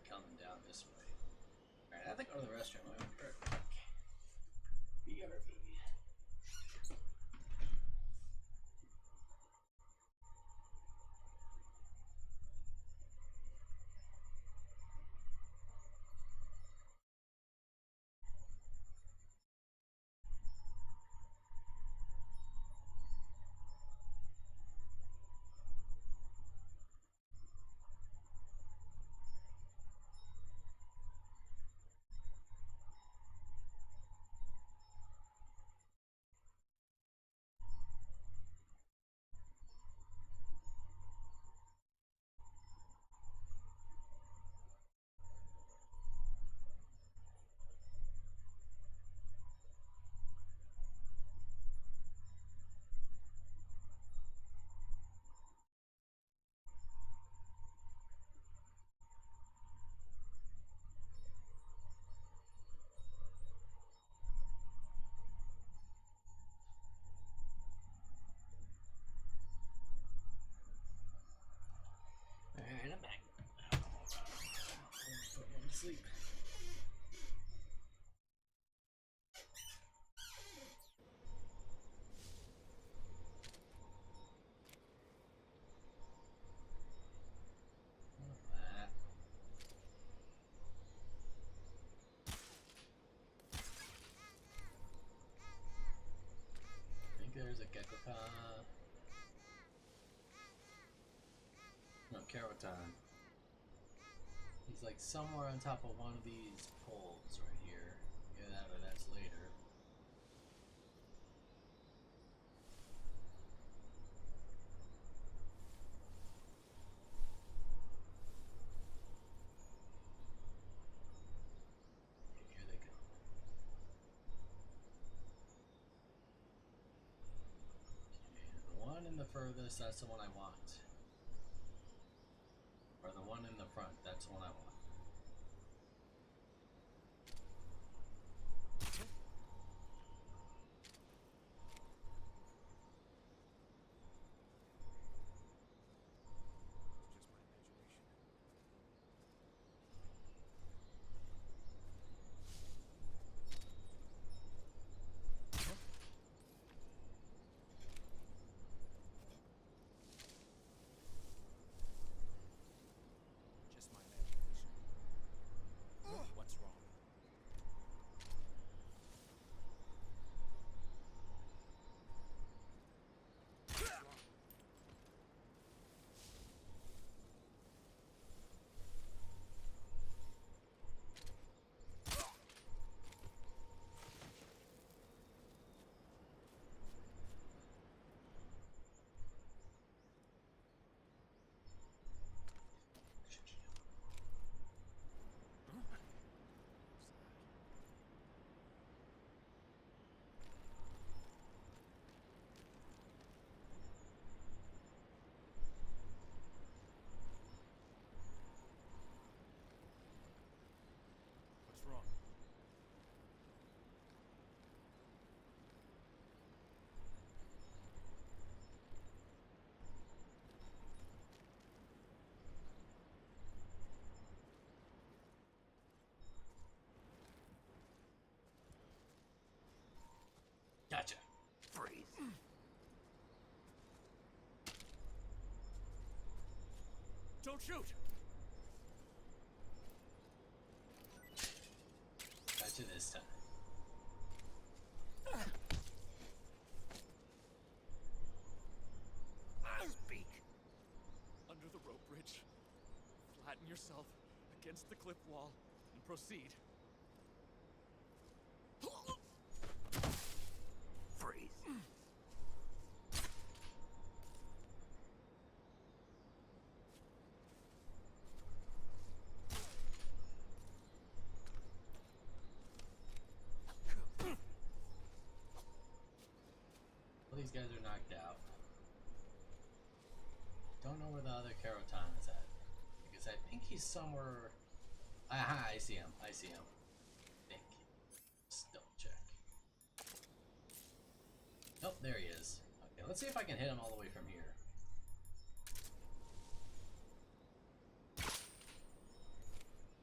Coming down this way. Alright, I think go to the restroom. BRB. Alright, I'm back. Put to sleep. I think there's a Gekko. No, Karotan. He's like somewhere on top of one of these poles right here. Yeah, that or that's later. Here they come. Okay, the one in the furthest, that's the one I want. Or the one in the front, that's the one I want. Don't shoot! Gotcha this time. Speak. Under the rope bridge. Flatten yourself against the cliff wall and proceed. Freeze. Well, these guys are knocked out. Don't know where the other Karotan is at. Because I think he's somewhere... Aha, I see him. I see him. I think. Just double check. Oh, there he is. Okay, let's see if I can hit him all the way from here.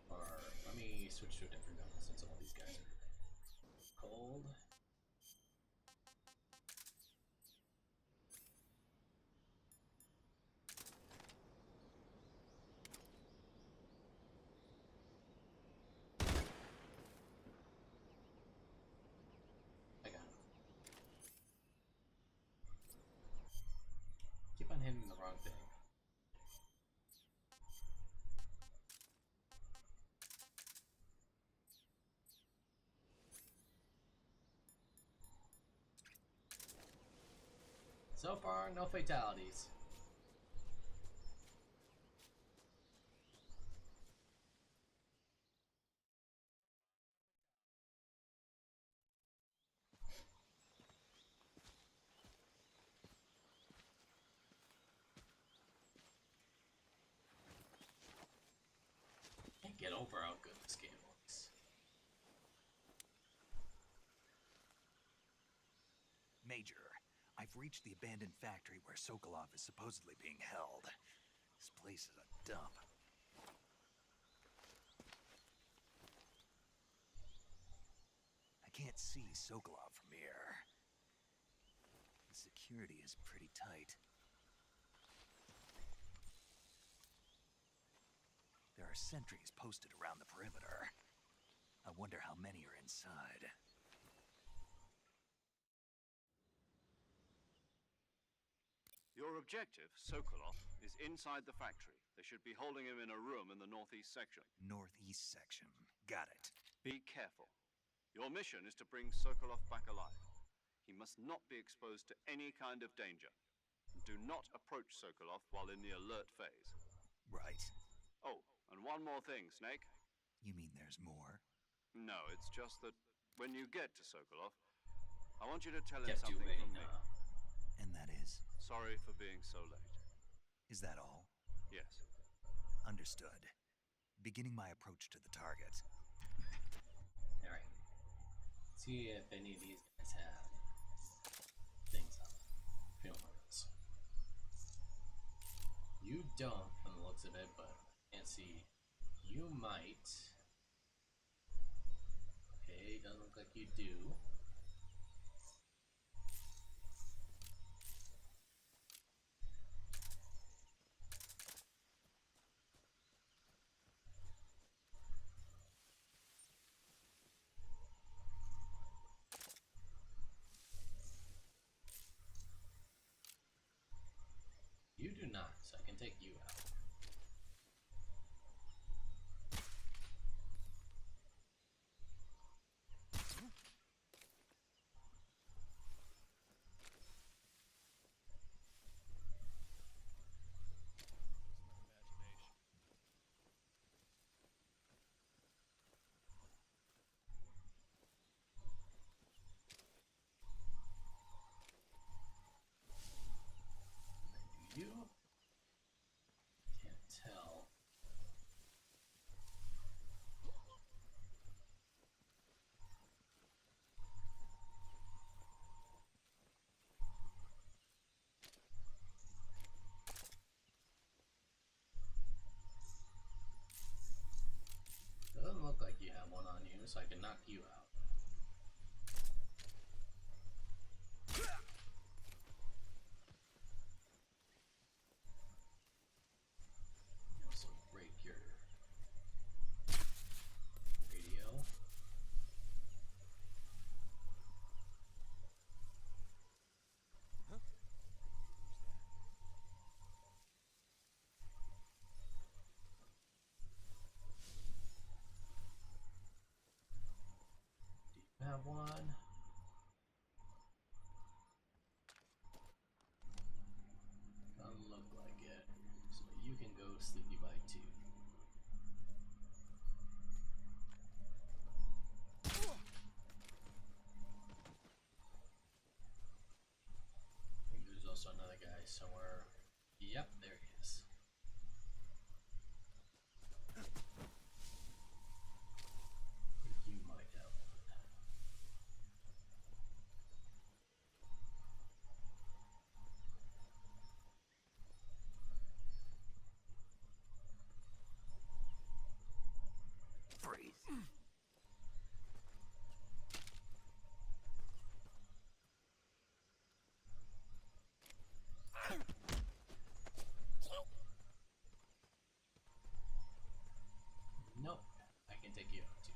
Or, let me switch to a different gun since all these guys are cold. I got him. Keep on hitting the wrong thing. So far, no fatalities. Can't get over how good this game looks. Major, I've reached the abandoned factory where Sokolov is supposedly being held. This place is a dump. I can't see Sokolov from here. The security is pretty tight. There are sentries posted around the perimeter. I wonder how many are inside. Your objective, Sokolov, is inside the factory. They should be holding him in a room in the northeast section. Northeast section. Got it. Be careful. Your mission is to bring Sokolov back alive. He must not be exposed to any kind of danger. Do not approach Sokolov while in the alert phase. Right. Oh, and one more thing, Snake. You mean there's more? No, it's just that when you get to Sokolov, I want you to tell him Kept you something waiting, from me. And that is? Sorry for being so late. Is that all? Yes. Understood. Beginning my approach to the target. Alright. See if any of these guys have things on them. Film models. You don't, from the looks of it, but I can't see. You might. Okay, doesn't look like you do. You do not, so I can take you out. You can't tell. Doesn't look like you have one on you, so I can knock you out. one. Doesn't look like it. So you can go sleepy by 2. I think there's also another guy somewhere. Yep, there he is. You might have one. Freeze. Nope, I can take you out too.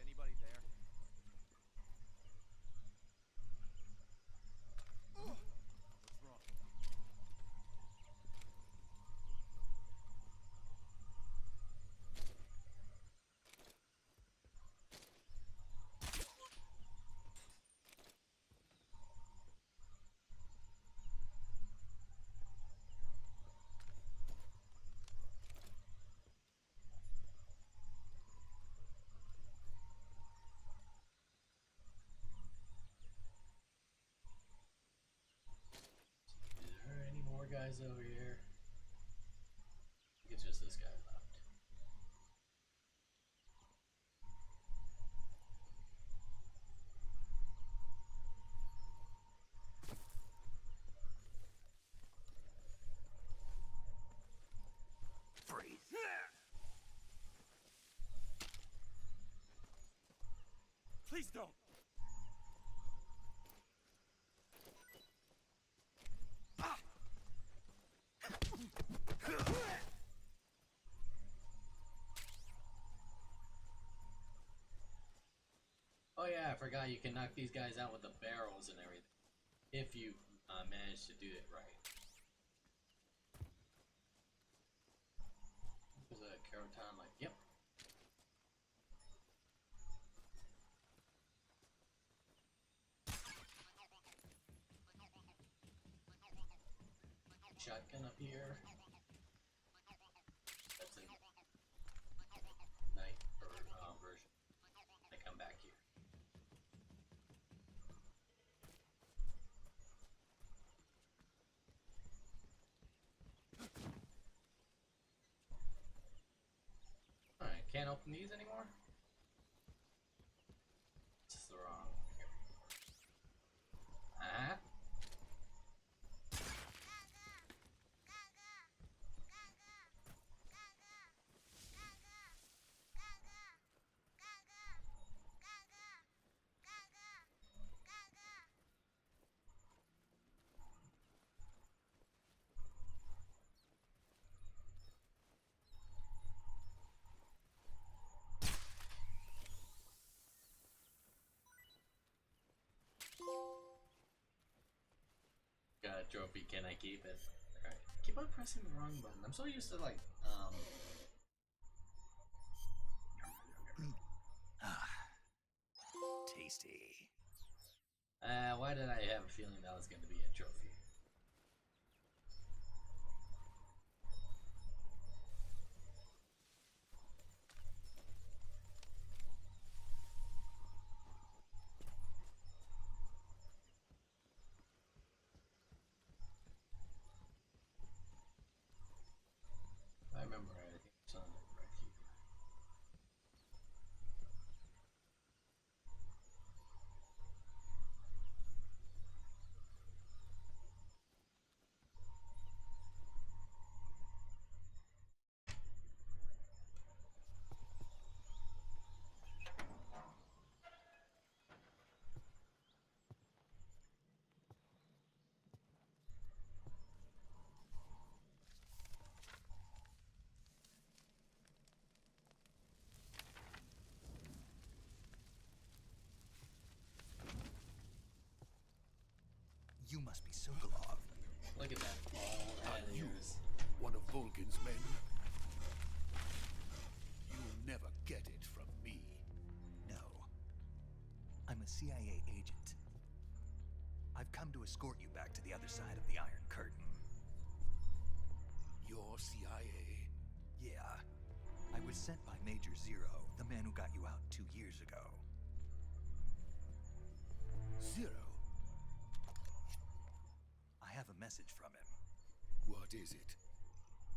Anybody there? What's wrong? Is there any more guys over here? I think it's just this guy left. Freeze. Please don't! Oh yeah, I forgot you can knock these guys out with the barrels and everything. If you manage to do it right. Was that Carotan? Like, yep. Shotgun up here. That's a night version. I come back here. Alright, can't open these anymore? This is the wrong. Here we go. Uh-huh. Got a trophy, can I keep it? Alright. Keep on pressing the wrong button. I'm so used to like, Tasty. why did I have a feeling that was gonna be a trophy? I remember I think it's on right here. must be Sokolov. Look at that bald head of yours. One of Volgin's men? You'll never get it from me. No. I'm a CIA agent. I've come to escort you back to the other side of the Iron Curtain. You're CIA? Yeah. I was sent by Major Zero, the man who got you out 2 years ago. Zero? I have a message from him. What is it?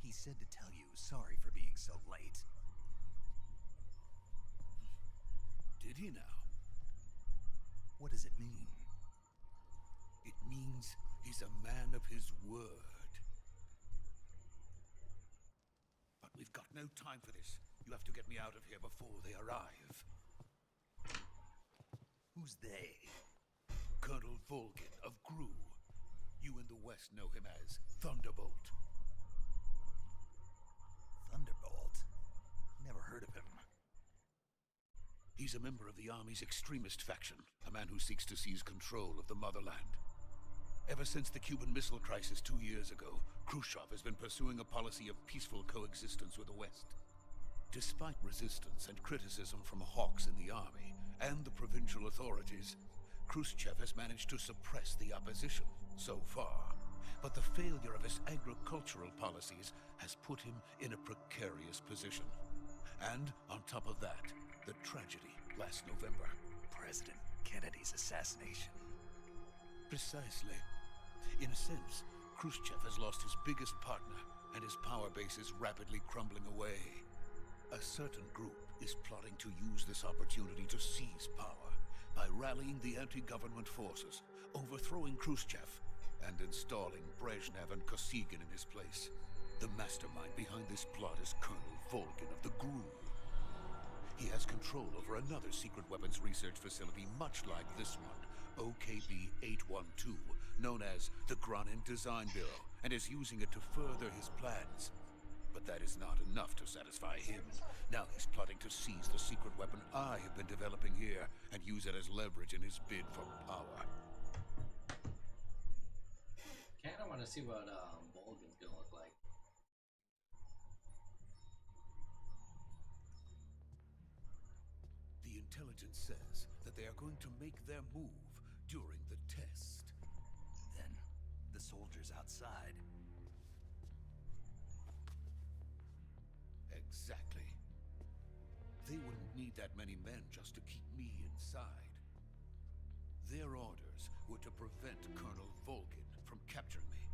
He said to tell you sorry for being so late. Did he now? What does it mean? It means he's a man of his word. But we've got no time for this. You have to get me out of here before they arrive. Who's they? Colonel Volgin of GRU. You in the West know him as Thunderbolt. Thunderbolt? Never heard of him. He's a member of the Army's extremist faction, a man who seeks to seize control of the motherland. Ever since the Cuban Missile Crisis 2 years ago, Khrushchev has been pursuing a policy of peaceful coexistence with the West. Despite resistance and criticism from hawks in the army and the provincial authorities, Khrushchev has managed to suppress the opposition so far. But the failure of his agricultural policies has put him in a precarious position. And on top of that, the tragedy last November. President Kennedy's assassination. Precisely. In a sense, Khrushchev has lost his biggest partner, and his power base is rapidly crumbling away. A certain group is plotting to use this opportunity to seize power by rallying the anti-government forces, overthrowing Khrushchev, and installing Brezhnev and Kosygin in his place. The mastermind behind this plot is Colonel Volgin of the GRU. He has control over another secret weapons research facility much like this one, OKB-812, known as the Granin Design Bureau, and is using it to further his plans. But that is not enough to satisfy him. Now he's plotting to seize the secret weapon I have been developing here and use it as leverage in his bid for power. Kinda wanna see what Volgin's gonna look like. The intelligence says that they are going to make their move during the test. Then, the soldiers outside. Exactly. They wouldn't need that many men just to keep me inside. Their orders were to prevent Colonel Volgin from capturing me.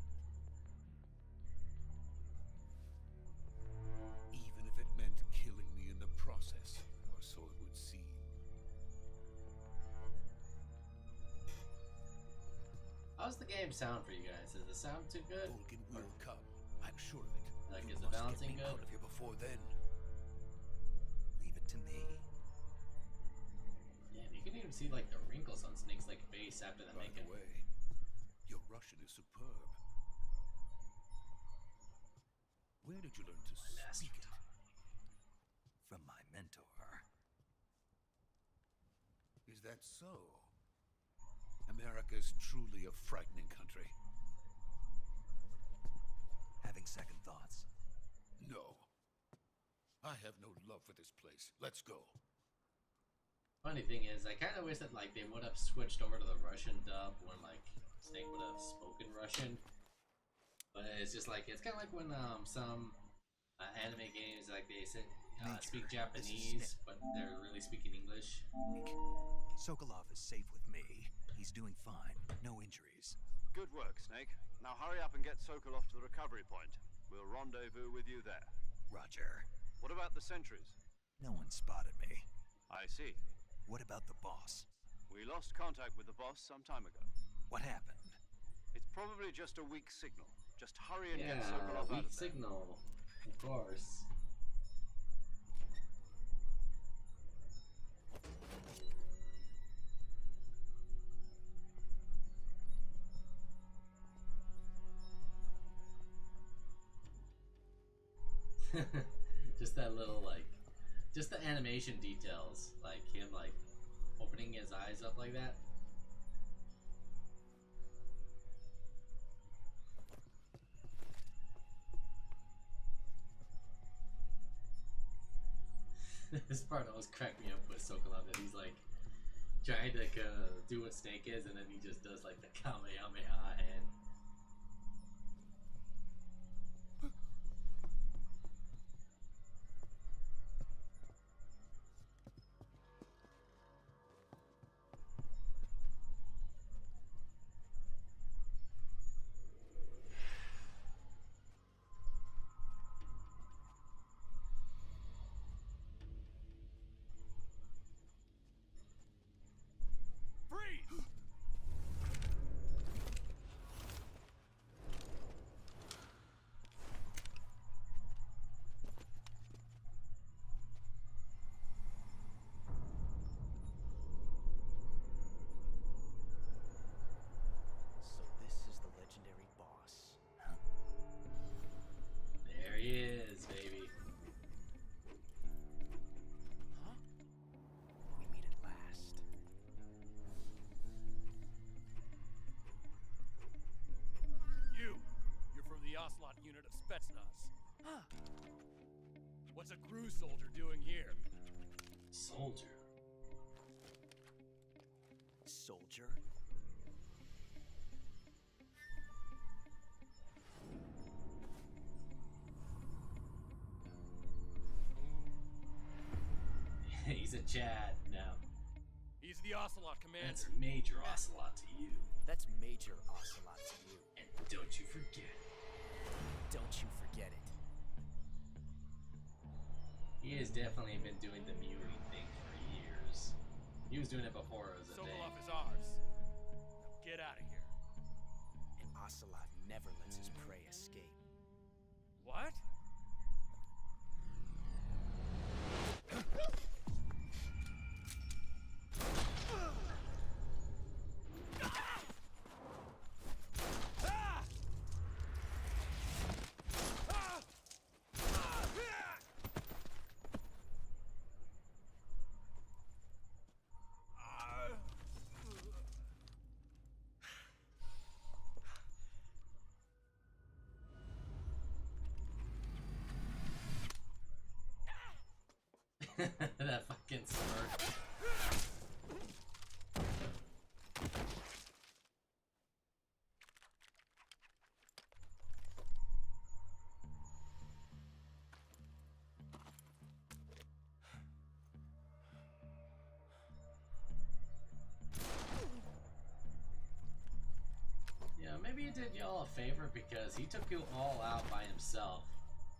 Even if it meant killing me in the process, or so it would seem. How's the game sound for you guys? Does it sound too good? Volgin will come. I'm sure of it. Like, You is the must get balancing me good? out of here before then. Leave it to me. Yeah, you can even see like the wrinkles on Snake's like face after they By make the it. way, your Russian is superb. Where did you learn to speak it? From my mentor. Is that so? America is truly a frightening country. Having second thoughts. No. I have no love for this place. Let's go. Funny thing is, I kind of wish that like they would have switched over to the Russian dub when like Snake would have spoken Russian. But it's just like it's kind of like when some anime games like they say speak Japanese, but they're really speaking English. Sokolov is safe with me. He's doing fine. No injuries. Good work, Snake. Now hurry up and get Sokolov to the recovery point. We'll rendezvous with you there. Roger. What about the sentries? No one spotted me. I see. What about the boss? We lost contact with the boss some time ago. What happened? It's probably just a weak signal. Just hurry and Yeah, get Sokolov out weak of there. signal, of course. Just that little like, just the animation details, like him like opening his eyes up like that. This part always cracked me up with Sokolov that he's like trying to do what Snake is, and then he just does like the Kamehameha hand. So this is the legendary boss. There he is, baby. Huh? We meet at last. You're from the Ocelot unit of Spetsnaz. Huh. What's a crew soldier doing here? Soldier. Soldier? He's a Chad now. He's the Ocelot commander. That's Major Ocelot to you. That's Major Ocelot to you. And don't you forget. Don't you forget it. He has definitely been doing the mewing thing for years. He was doing it before it was a thing. Sokolov is ours. Now get out of here. And Ocelot never lets his prey escape. What? That fucking smirk. Yeah, maybe he did y'all a favor because he took you all out by himself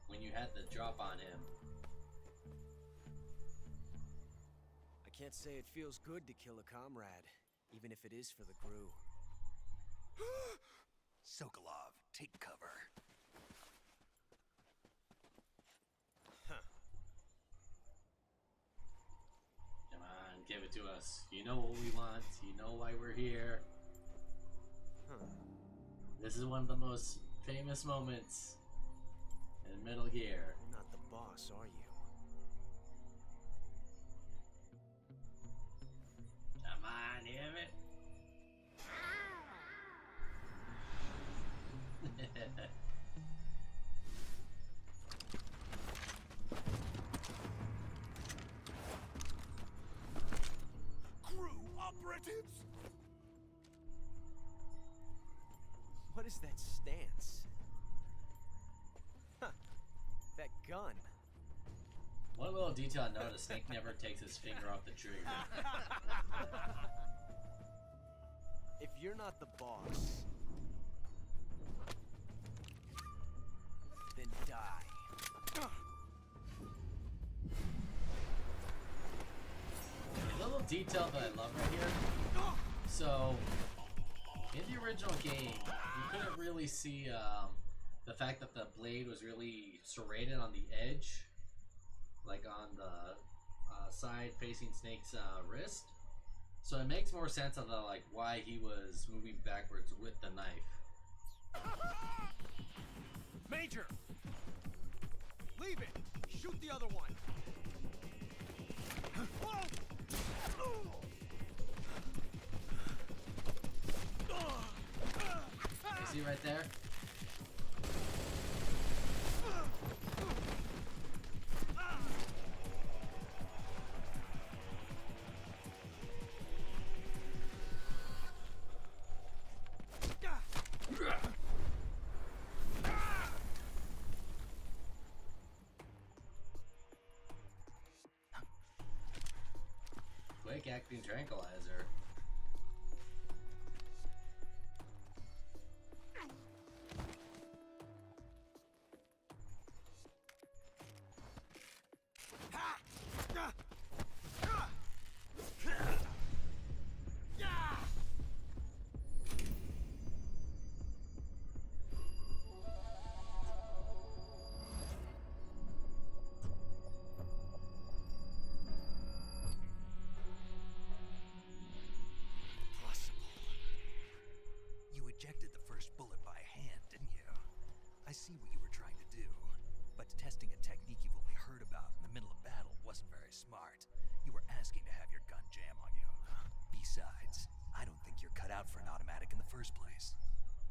when you had the drop on him. I can't say it feels good to kill a comrade, even if it is for the Gru. Sokolov, take cover. Huh. Come on, give it to us. You know what we want. You know why we're here. Huh. This is one of the most famous moments in Metal Gear. You're not the boss, are you? Come on, damn it. Gru operatives? What is that stance? Huh. That gun. One little detail I noticed, Snake never takes his finger off the trigger. If you're not the boss, then die. A little detail that I love right here. So, in the original game, you couldn't really see the fact that the blade was really serrated on the edge, like on the side facing Snake's wrist. So it makes more sense of the why he was moving backwards with the knife. Major! Leave it! Shoot the other one! You see right there? quick acting tranquilizer. Ejected the first bullet by hand, didn't you? I see what you were trying to do, but testing a technique you've only heard about in the middle of battle wasn't very smart. You were asking to have your gun jam on you. Besides, I don't think you're cut out for an automatic in the first place.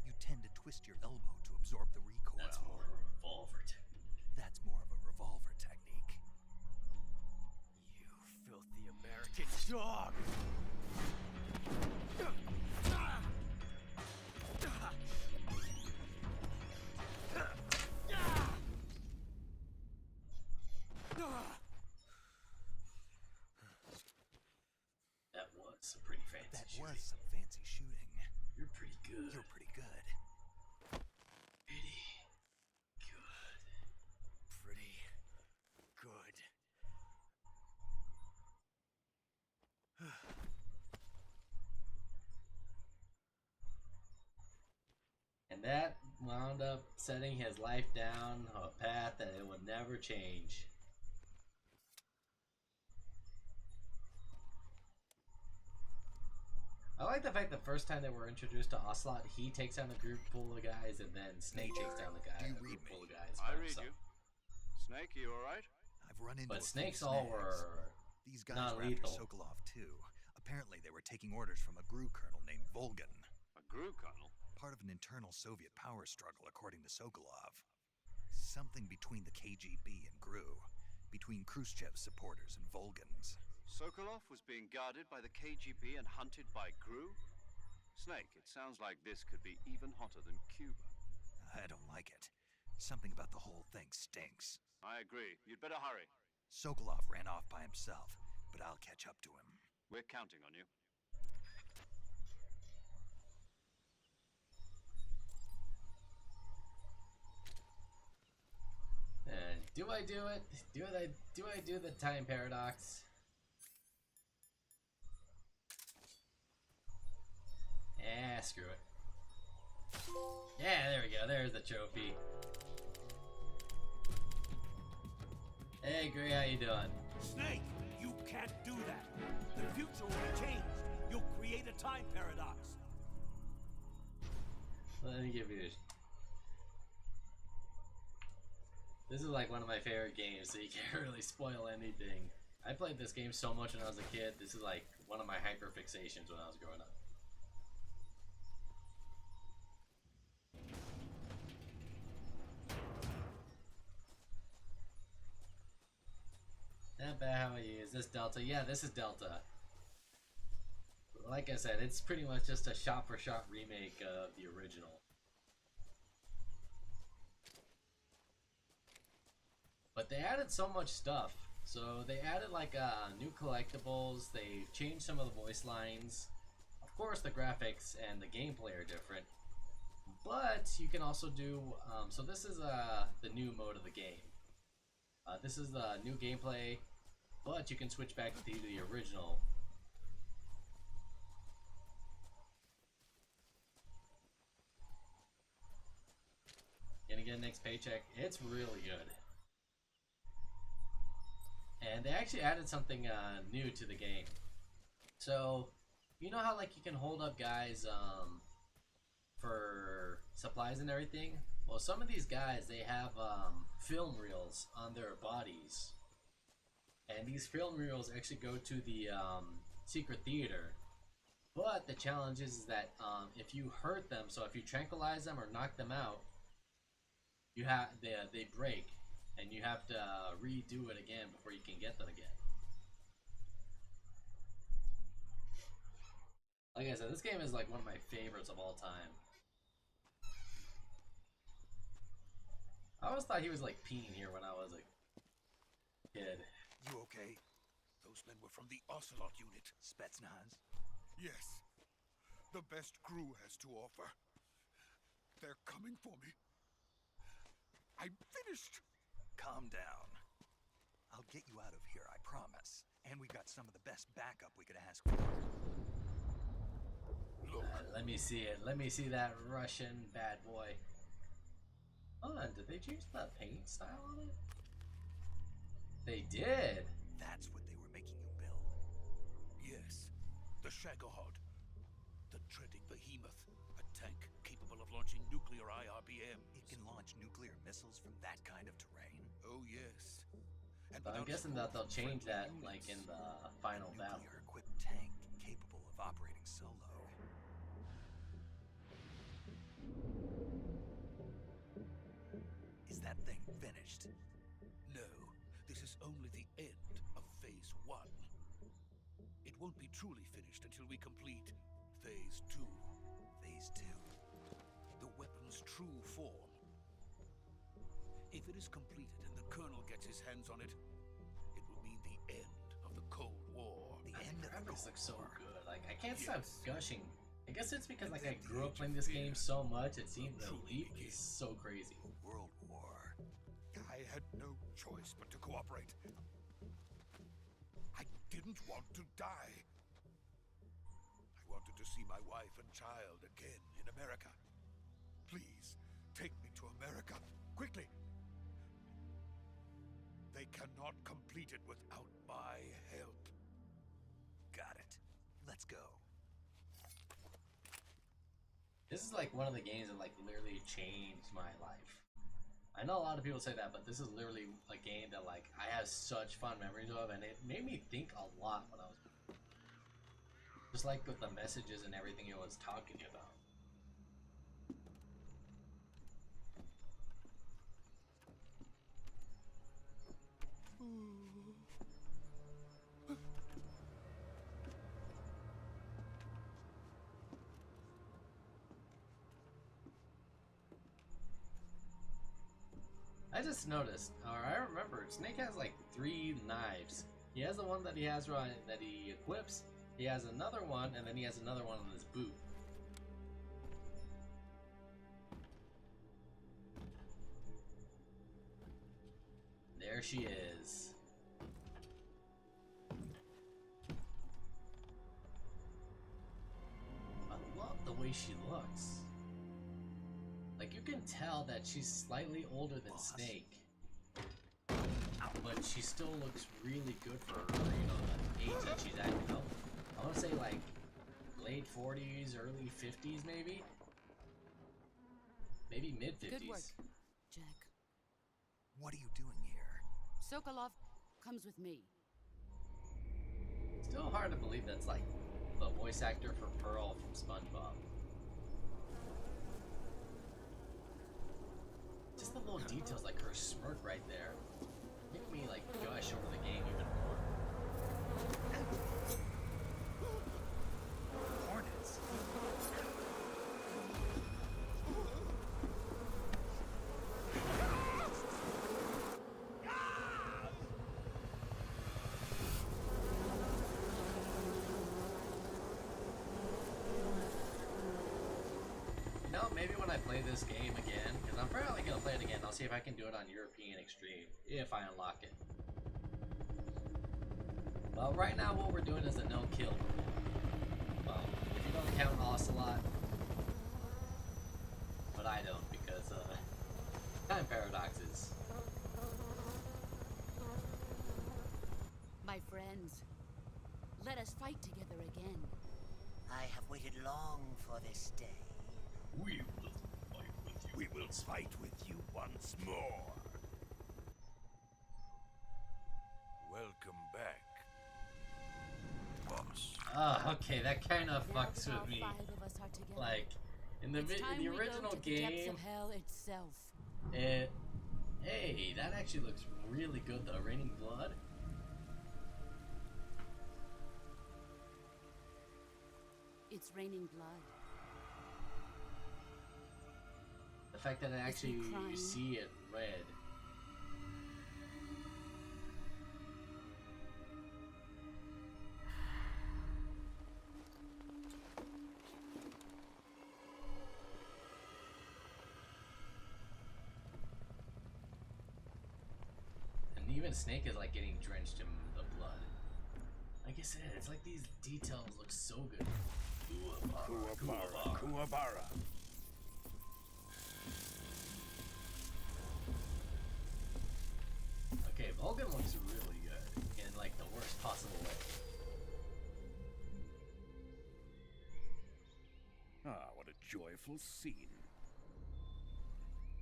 You tend to twist your elbow to absorb the recoil. That's more of a revolver technique. That's more of a revolver technique. You filthy American dog! That was some pretty fancy That shooting. was some fancy shooting. You're pretty good. You're pretty good. Pretty good. Pretty good. And that wound up setting his life down a path that it would never change. I like the fact the first time that we're introduced to Ocelot, he takes down a group full of guys, and then Snake takes down the guy, a group full of guys. I by read himself. you. Snake, you alright? I've run into But a few Snakes all were These guys were after non-lethal. Sokolov too. Apparently they were taking orders from a GRU colonel named Volgan. A GRU colonel? Part of an internal Soviet power struggle, according to Sokolov. Something between the KGB and GRU. Between Khrushchev's supporters and Volgan's. Sokolov was being guarded by the KGB and hunted by GRU? Snake, it sounds like this could be even hotter than Cuba. I don't like it. Something about the whole thing stinks. I agree. You'd better hurry. Sokolov ran off by himself, but I'll catch up to him. We're counting on you. And do I do it? Do I do the time paradox? Screw it. Yeah, there we go. There's the trophy. Hey, Gray, how you doing? Snake, you can't do that. The future will be changed. You'll create a time paradox. Let me give you this. This is like one of my favorite games, so you can't really spoil anything. I played this game so much when I was a kid. This is like one of my hyper fixations when I was growing up. Not bad, how are you? Is this Delta? Yeah, this is Delta. Like I said, it's pretty much just a shot-for-shot remake of the original. But they added so much stuff. So they added like new collectibles, they changed some of the voice lines. Of course the graphics and the gameplay are different. But you can also do, so this is the new mode of the game. This is the new gameplay, but you can switch back to the original. Gonna get next paycheck. It's really good. And they actually added something new to the game. So, you know how like you can hold up guys for supplies and everything? Well, some of these guys, they have film reels on their bodies. And these film reels actually go to the secret theater. But the challenge is that if you hurt them, so if you tranquilize them or knock them out, you have they break. And you have to redo it again before you can get them again. Like I said, this game is like one of my favorites of all time. I always thought he was like peeing here when I was a kid. You okay? Those men were from the Ocelot unit. Spetsnaz? Yes. The best crew has to offer. They're coming for me. I'm finished. Calm down. I'll get you out of here, I promise. And we've got some of the best backup we could ask for. Look. Let me see it. Let me see that Russian bad boy. Hold on, did they change the paint style on it? They did. That's what they were making you build. Yes. The Shagohod. The treading behemoth. A tank capable of launching nuclear IRBM. It can launch nuclear missiles from that kind of terrain? Oh, yes. And But I'm guessing that they'll change that, like, in the final battle. Nuclear-equipped tank capable of operating solo. Is that thing finished? No, this is only the end of Phase 1. It won't be truly finished until we complete Phase 2. Phase 2? The weapon's true form. If it is completed and the Colonel gets his hands on it, it will mean the end of the Cold War. The end of the graphics Cold look so War. good. Like, I can't stop gushing. I guess it's because, like, I grew up playing this game so much, it seemed the leap is so crazy. World War. I had no choice but to cooperate. I didn't want to die. I wanted to see my wife and child again in America. Please, take me to America, quickly. They cannot complete it without my help. Got it. Let's go. This is like one of the games that like literally changed my life. I know a lot of people say that, but this is literally a game that like I have such fun memories of, and it made me think a lot when I was just like with the messages and everything it was talking about. I just noticed, or I remember, Snake has like 3 knives. He has the one that he has that he equips. He has another one, and then he has another one on his boot. There she is. I love the way she looks. Like, you can tell that she's slightly older than Snake. But she still looks really good for her, you know, the age that she's at, you know? I want to say, like, late 40s, early 50s, maybe? Maybe mid-50s. Good work, Jack. What are you doing here? Sokolov comes with me. Still hard to believe that's, like, the voice actor for Pearl from SpongeBob. Just the little details, like her smirk right there, make me like gush over the game even more. Hornets. You know, maybe when I play this game again, because I'm probably gonna play it again, I'll see if I can do it on European Extreme, if I unlock it. Well, right now what we're doing is a no-kill. Well, if you don't count Ocelot, but I don't, because time paradoxes. My friends, let us fight together again. I have waited long for this day. We will fight with you. We will fight with you once more. Welcome back, boss. Oh, okay, that kind of fucks with me. 5 of us are together. Like, in the original game, of hell itself. hey, that actually looks really good though. Raining Blood. It's raining blood. The fact that actually you see it red. Even Snake is like getting drenched in the blood. Like I said, it's like these details look so good. Kuwabara, Kuwabara. Okay, Vulcan looks really good in like the worst possible way. Ah, what a joyful scene.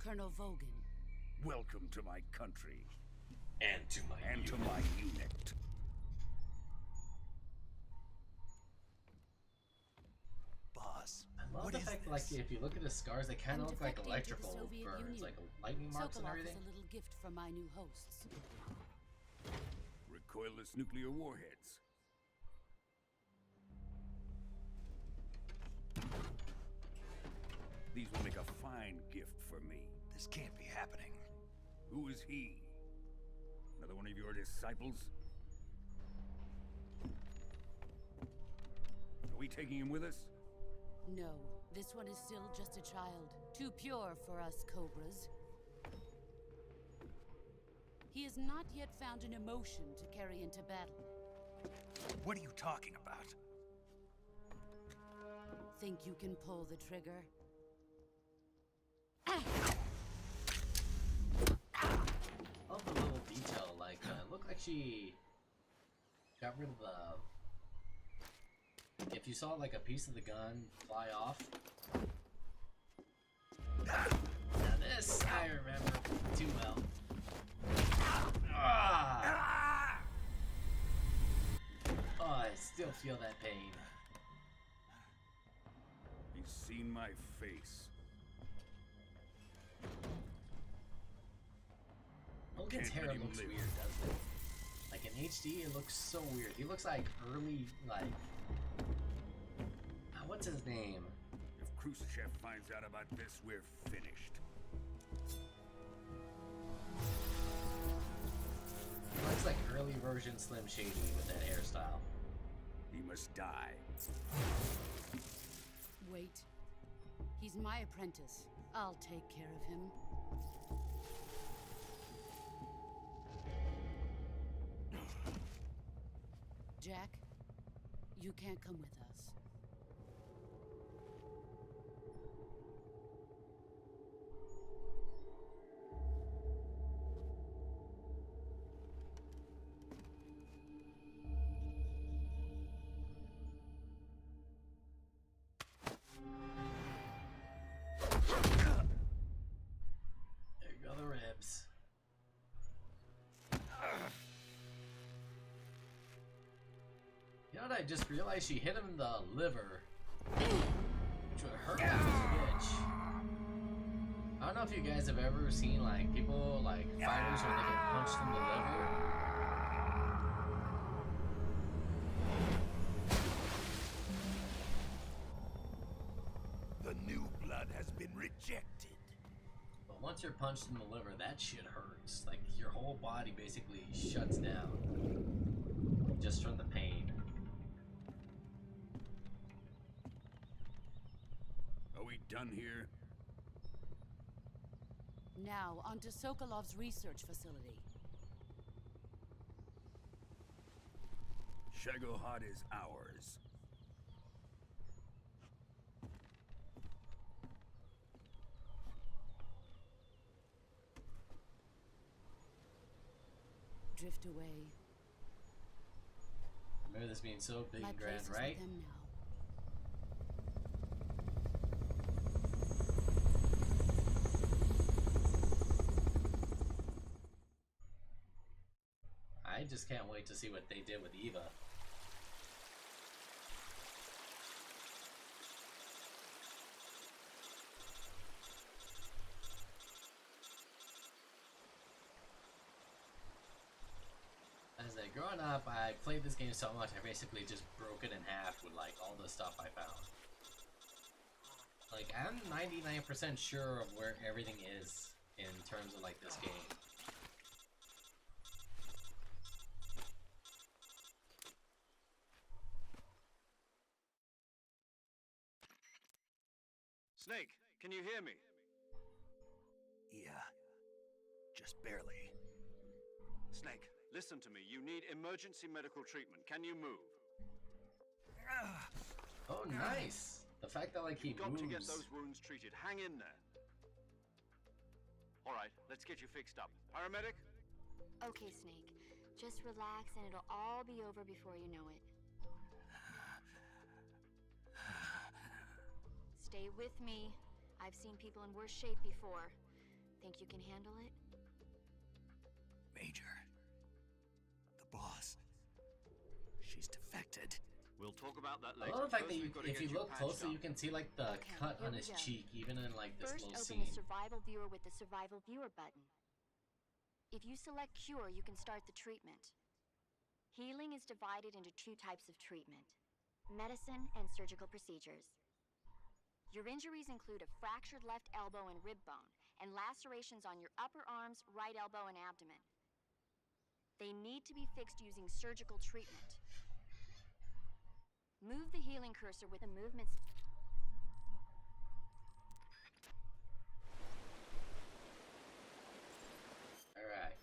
Colonel Vogan. Welcome to my country. And to my unit. Boss, I love the fact that, like, if you look at the scars, they kind of look like electrical burns, like lightning marks and everything. Sokolov is a little gift from my new hosts. Recoilless nuclear warheads. These will make a fine gift for me. This can't be happening. Who is he? Another one of your disciples? Are we taking him with us? No, this one is still just a child. Too pure for us Cobras. He has not yet found an emotion to carry into battle. What are you talking about? Think you can pull the trigger? Love the little detail, like, it looked like she got rid of the... If you saw, like, a piece of the gun fly off... Now this, I remember too well. Ah! Oh, I still feel that pain. You've seen my face. Logan's hair looks weird, doesn't it? Like in HD, it looks so weird. He looks like early, like... what's his name? If Khrushchev finds out about this, we're finished. He looks like early version Slim Shady with that hairstyle. He must die. Wait. He's my apprentice. I'll take care of him. Jack, you can't come with us. There you go, the ribs. You know what I just realized? She hit him in the liver, which would hurt like a bitch. I don't know if you guys have ever seen like people, like fighters, when they get punched in the liver. The new blood has been rejected. But once you're punched in the liver, that shit hurts. Like your whole body basically shuts down just from the pain. Are we done here? Now, onto Sokolov's research facility. Shagohod is ours. Drift away. Remember this being so big My and grand, place is right? with them now. I just can't wait to see what they did with Eva. As I growing up, I played this game so much I basically just broke it in half with like all the stuff I found. Like I'm 99% sure of where everything is in terms of like this game. Snake, can you hear me? Yeah. Just barely. Snake, listen to me. You need emergency medical treatment. Can you move? Oh, nice. The fact that, like, he You've got moves. to get those wounds treated. Hang in there. All right, let's get you fixed up. Paramedic? Okay, Snake. Just relax and it'll all be over before you know it. Stay with me. I've seen people in worse shape before. Think you can handle it? Major. The boss. She's defected. We'll talk about that I later. love the fact that First, we've got to if get you look patched closer, up. you can see like the Okay, cut here on we his go. cheek, even in like this First, little open scene. the survival viewer with the survival viewer button. If you select cure, you can start the treatment. Healing is divided into two types of treatment: medicine and surgical procedures. Your injuries include a fractured left elbow and rib bone, and lacerations on your upper arms, right elbow, and abdomen. They need to be fixed using surgical treatment. Move the healing cursor with the movements. Alright.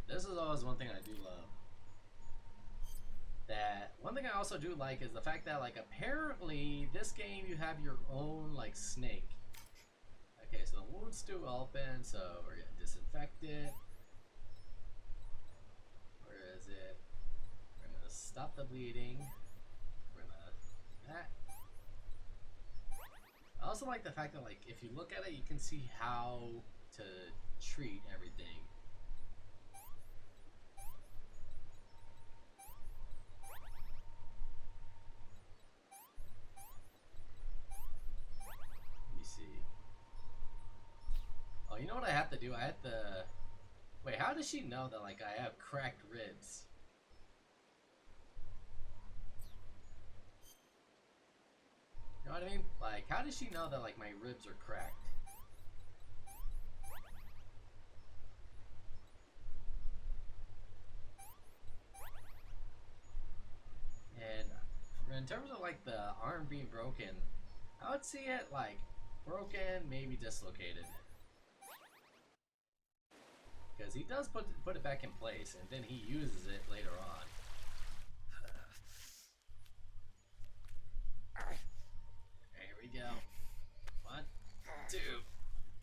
This is always one thing I do love. That one thing I also do like is the fact that, like, apparently this game you have your own like snake. Okay, so the wound's still open, so we're gonna disinfect it. Where is it? We're gonna stop the bleeding. We're gonna do that. I also like the fact that, like, if you look at it, you can see how to treat everything. Let me see. Oh, you know what I have to do? I have to... Wait, how does she know that, like, I have cracked ribs? You know what I mean? Like, how does she know that, like, my ribs are cracked? And in terms of, like, the arm being broken, I would see it, like, broken, maybe dislocated. Because he does put it back in place, and then he uses it later on. Here we go. 1, 2,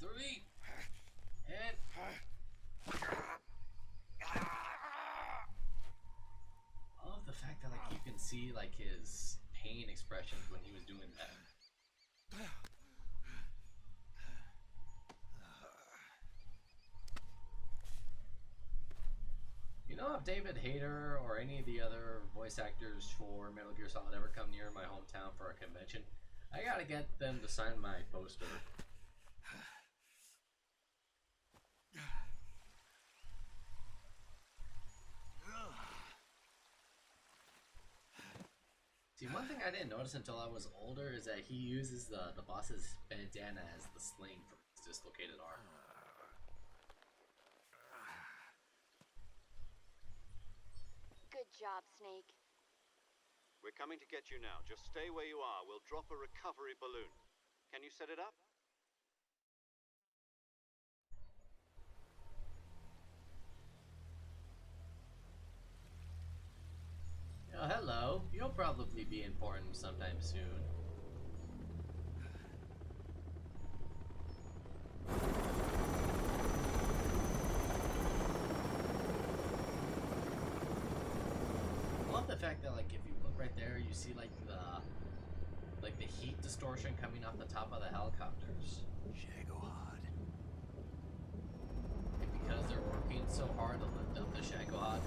3, and... I love the fact that, like, you can see, like, his pain expressions when he was doing that. You know, if David Hayter or any of the other voice actors for Metal Gear Solid ever come near my hometown for a convention, I gotta get them to sign my poster. See, one thing I didn't notice until I was older is that he uses the boss's bandana as the sling for his dislocated arm. Good job, Snake. We're coming to get you now. Just stay where you are. We'll drop a recovery balloon. Can you set it up? Oh, hello. You'll probably be important sometime soon. I love the fact that, like, if you look right there, you see, like, the heat distortion coming off the top of the helicopters. Shagohod. And because they're working so hard to lift up the Shagohod.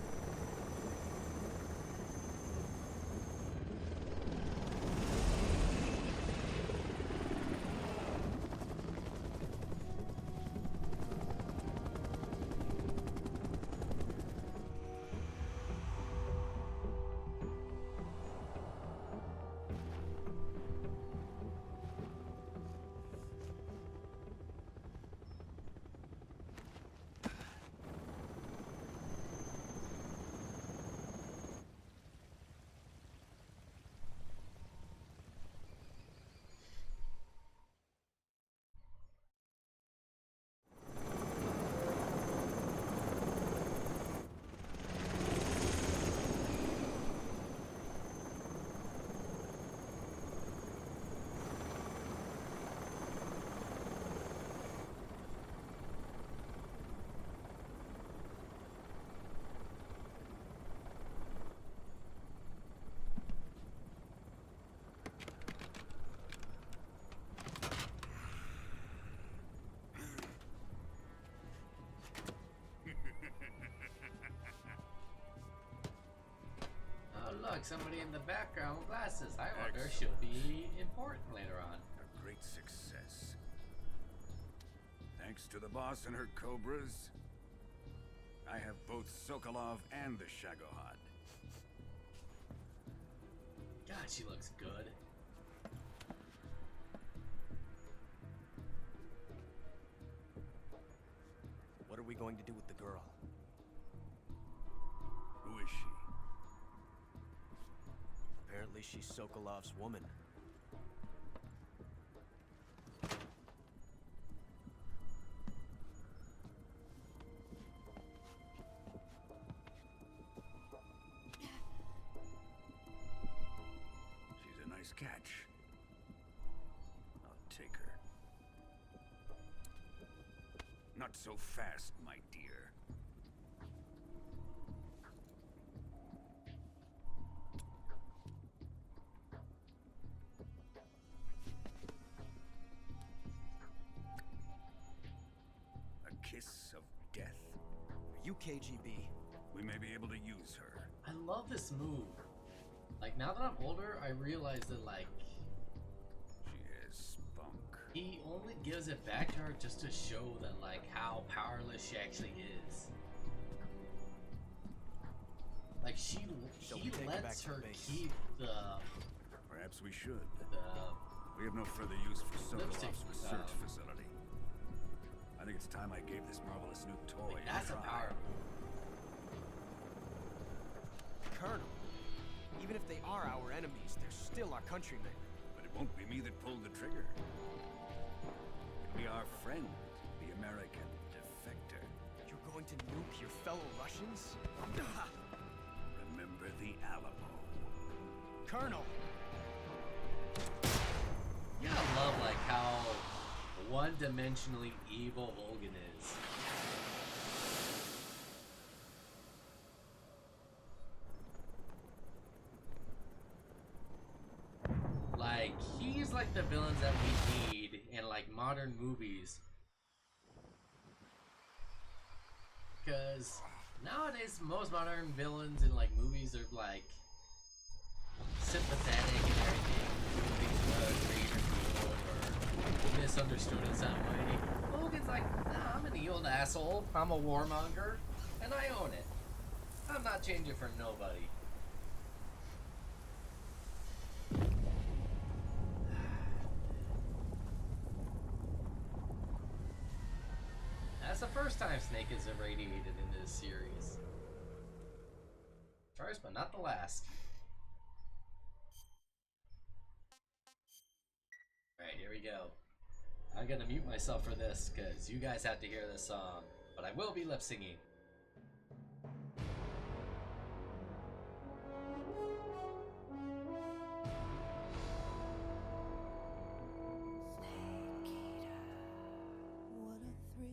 like somebody in the background with glasses. I wonder if she'll be important later on. A great success. Thanks to the boss and her cobras, I have both Sokolov and the Shagohod. God, she looks good. What are we going to do with the girl? Who is she? Apparently she's Sokolov's woman. She's a nice catch. I'll take her. Not so fast, my dear. A kiss of death? Are you KGB? We may be able to use her. I love this move. Like, now that I'm older, I realize that, like, She has spunk. he only gives it back to her just to show that, like, how powerless she actually is. Like, he we take her back lets to her base? keep the Perhaps we should. the We have no further use for Lipstick, Sokolov's research facility. I think it's time I gave this marvelous new toy a that's a try. power. Colonel, even if they are our enemies, they're still our countrymen. But it won't be me that pulled the trigger. It'll be our friend, the American defector. You're going to nuke your fellow Russians? Remember the Alamo. Colonel! You gotta love, like, how one-dimensionally evil Volgin is. Like, he's like the villains that we need in, like, modern movies. Because nowadays, most modern villains in, like, movies are, like, sympathetic and everything. Things great or good or misunderstood in some way. Logan's like, nah, I'm an evil asshole. I'm a warmonger, and I own it. I'm not changing for nobody. That's the first time Snake is irradiated in this series. First, but not the last. Alright, here we go. I'm gonna mute myself for this, because you guys have to hear this song. But I will be lip singing. What a thrill,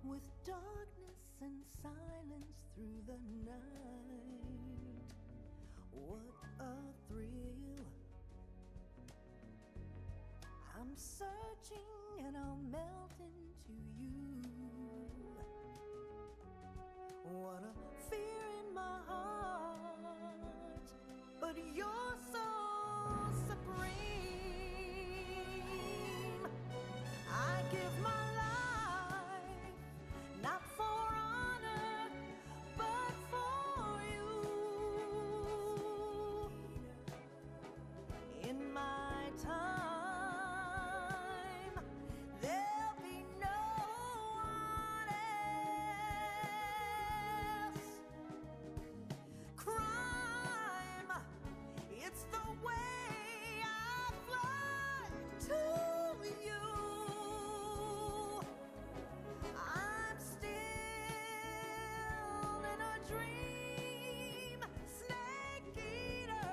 with darkness and silence through the night. What a thrill. I'm searching and I'll melt into you. What a fear in my heart, but you're so supreme. I give my life, not for honor, but for you. In my time, there'll be no one else. Crime, it's the way I fly to you. I'm still in a dream, snake eater.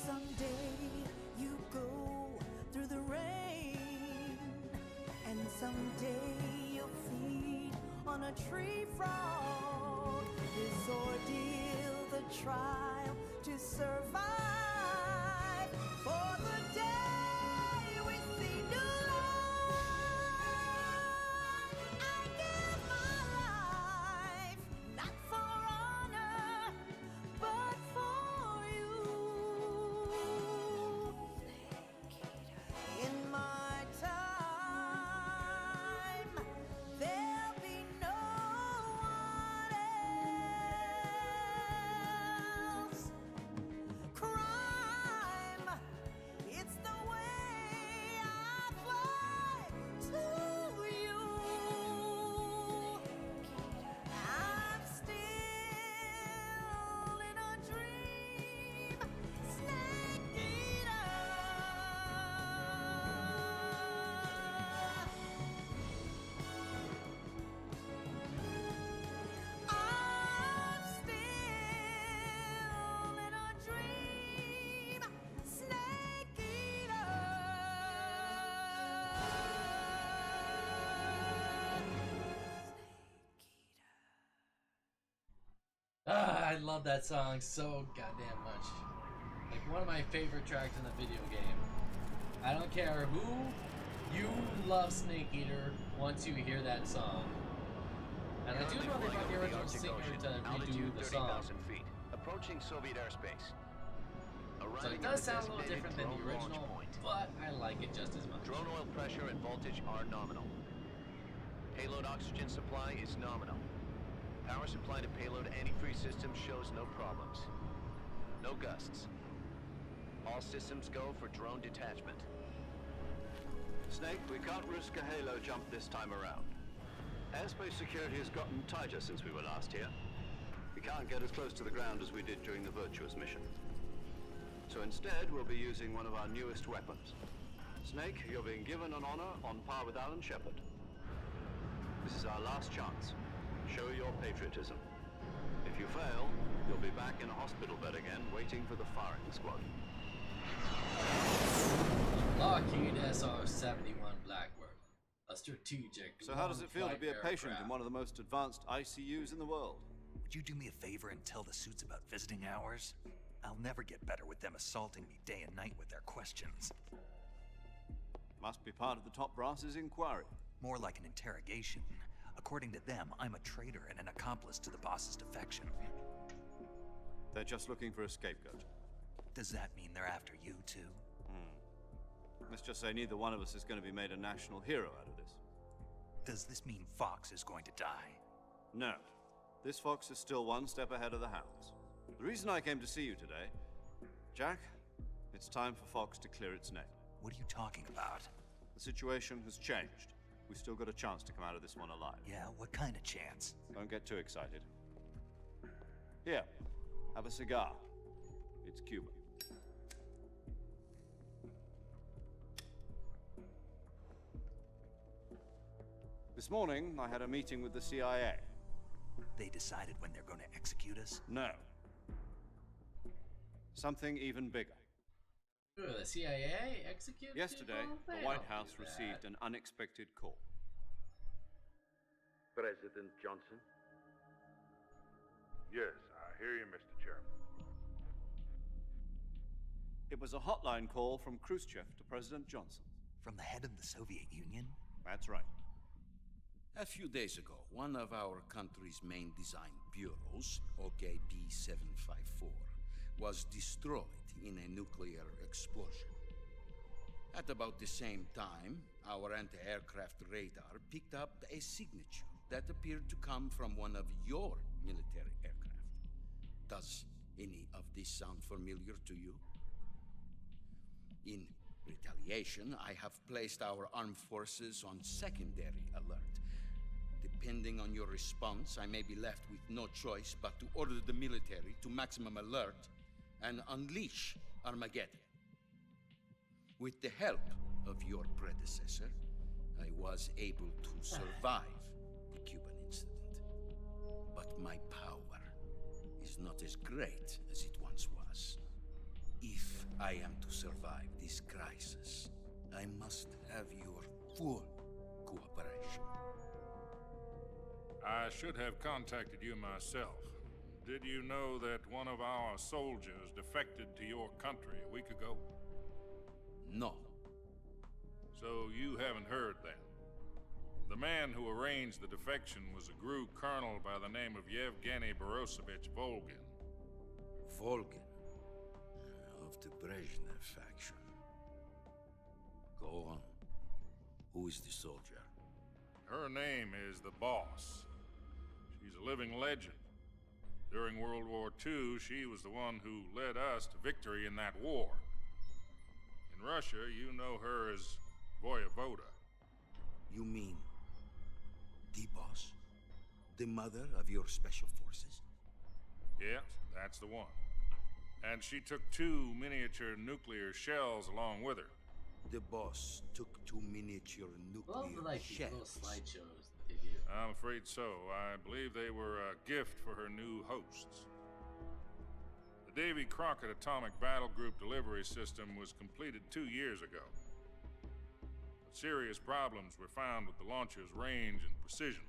Someday you go through the rain, and someday you'll feed on a tree frog. This ordeal, the trial to survive. For the day we see new light, I give my I love that song so goddamn much. Like one of my favorite tracks in the video game. I don't care who you love Snake Eater once you hear that song. And I do know they brought the original singer to redo the song. Feet, approaching Soviet airspace. So it does sound a little different than the original, but I like it just as much. Drone oil pressure and voltage are nominal. Payload oxygen supply is nominal. Power supply to payload antifreeze system shows no problems. No gusts. All systems go for drone detachment. Snake, we can't risk a halo jump this time around. Airspace security has gotten tighter since we were last here. We can't get as close to the ground as we did during the Virtuous mission. So instead, we'll be using one of our newest weapons. Snake, you're being given an honor on par with Alan Shepard. This is our last chance. Show your patriotism. If you fail, you'll be back in a hospital bed again, waiting for the firing squad. Lockheed SR-71 Blackbird, a strategic. So how does it feel to be a patient aircraft. in one of the most advanced ICUs in the world? Would you do me a favor and tell the suits about visiting hours? I'll never get better with them assaulting me day and night with their questions. Must be part of the top brass's inquiry. More like an interrogation. According to them, I'm a traitor and an accomplice to the boss's defection. They're just looking for a scapegoat. Does that mean they're after you, too? Let's just say neither one of us is going to be made a national hero out of this. Does this mean Fox is going to die? No. This fox is still one step ahead of the hounds. The reason I came to see you today, Jack, it's time for Fox to clear its name. What are you talking about? The situation has changed. We've still got a chance to come out of this one alive. Yeah, what kind of chance? Don't get too excited. Here, have a cigar. It's Cuban. This morning, I had a meeting with the CIA. They decided when they're going to execute us? No. Something even bigger. Ooh, the CIA executed Yesterday, people? the They White don't House do that. received an unexpected call. President Johnson? Yes, I hear you, Mr. Chairman. It was a hotline call from Khrushchev to President Johnson. From the head of the Soviet Union? That's right. A few days ago, one of our country's main design bureaus, OKB 754, was destroyed in a nuclear explosion. At about the same time, our anti-aircraft radar picked up a signature that appeared to come from one of your military aircraft. Does any of this sound familiar to you? In retaliation, I have placed our armed forces on secondary alert. Depending on your response, I may be left with no choice but to order the military to maximum alert and unleash Armageddon. With the help of your predecessor, I was able to survive the Cuban incident. But my power is not as great as it once was. If I am to survive this crisis, I must have your full cooperation. I should have contacted you myself. Did you know that one of our soldiers defected to your country a week ago? No. So you haven't heard then. The man who arranged the defection was a GRU colonel by the name of Yevgeny Borosovich Volgin. Volgin? Of the Brezhnev faction. Go on. Who is the soldier? Her name is the Boss. She's a living legend. During World War II, she was the one who led us to victory in that war. In Russia, you know her as Voyevoda. You mean the Boss? The mother of your special forces? Yes, that's the one. And she took 2 miniature nuclear shells along with her. The Boss took 2 miniature nuclear Love these little shells. slideshows that they do. I'm afraid so. I believe they were a gift for her new hosts. The Davy Crockett Atomic Battle Group delivery system was completed 2 years ago. But serious problems were found with the launcher's range and precision.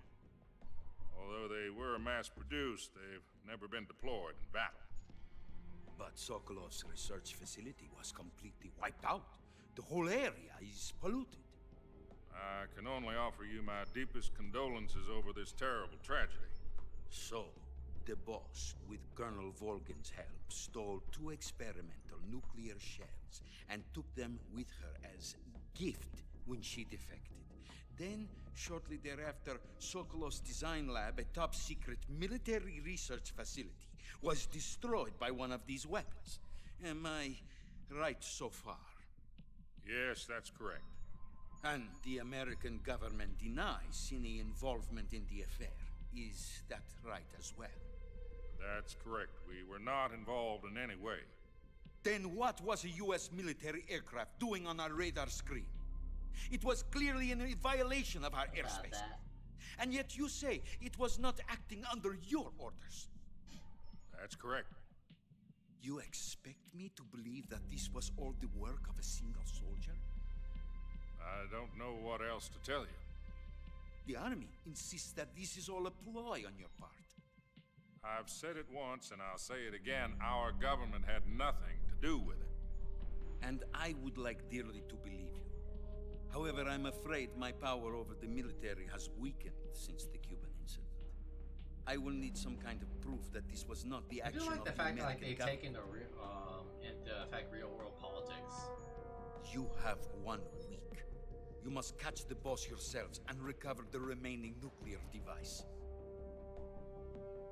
Although they were mass-produced, they've never been deployed in battle. But Sokolov's research facility was completely wiped out. The whole area is polluted. I can only offer you my deepest condolences over this terrible tragedy. So, the boss, with Colonel Volgin's help, stole 2 experimental nuclear shells and took them with her as gift when she defected. Then, shortly thereafter, Sokolov's design lab, a top-secret military research facility, was destroyed by one of these weapons. Am I right so far? Yes, that's correct. And the American government denies any involvement in the affair. Is that right as well? That's correct. We were not involved in any way. Then what was a U.S. military aircraft doing on our radar screen? It was clearly in violation of our airspace. And yet you say it was not acting under your orders. That's correct. You expect me to believe that this was all the work of a single soldier? I don't know what else to tell you. The army insists that this is all a ploy on your part. I've said it once and I'll say it again. Our government had nothing to do with it. And I would like dearly to believe you. However, I'm afraid my power over the military has weakened since the Cuban incident. I will need some kind of proof that this was not the action of the American government. I do like the fact that they've taken into effect real-world politics. You have 1 week. You must catch the boss yourselves and recover the remaining nuclear device.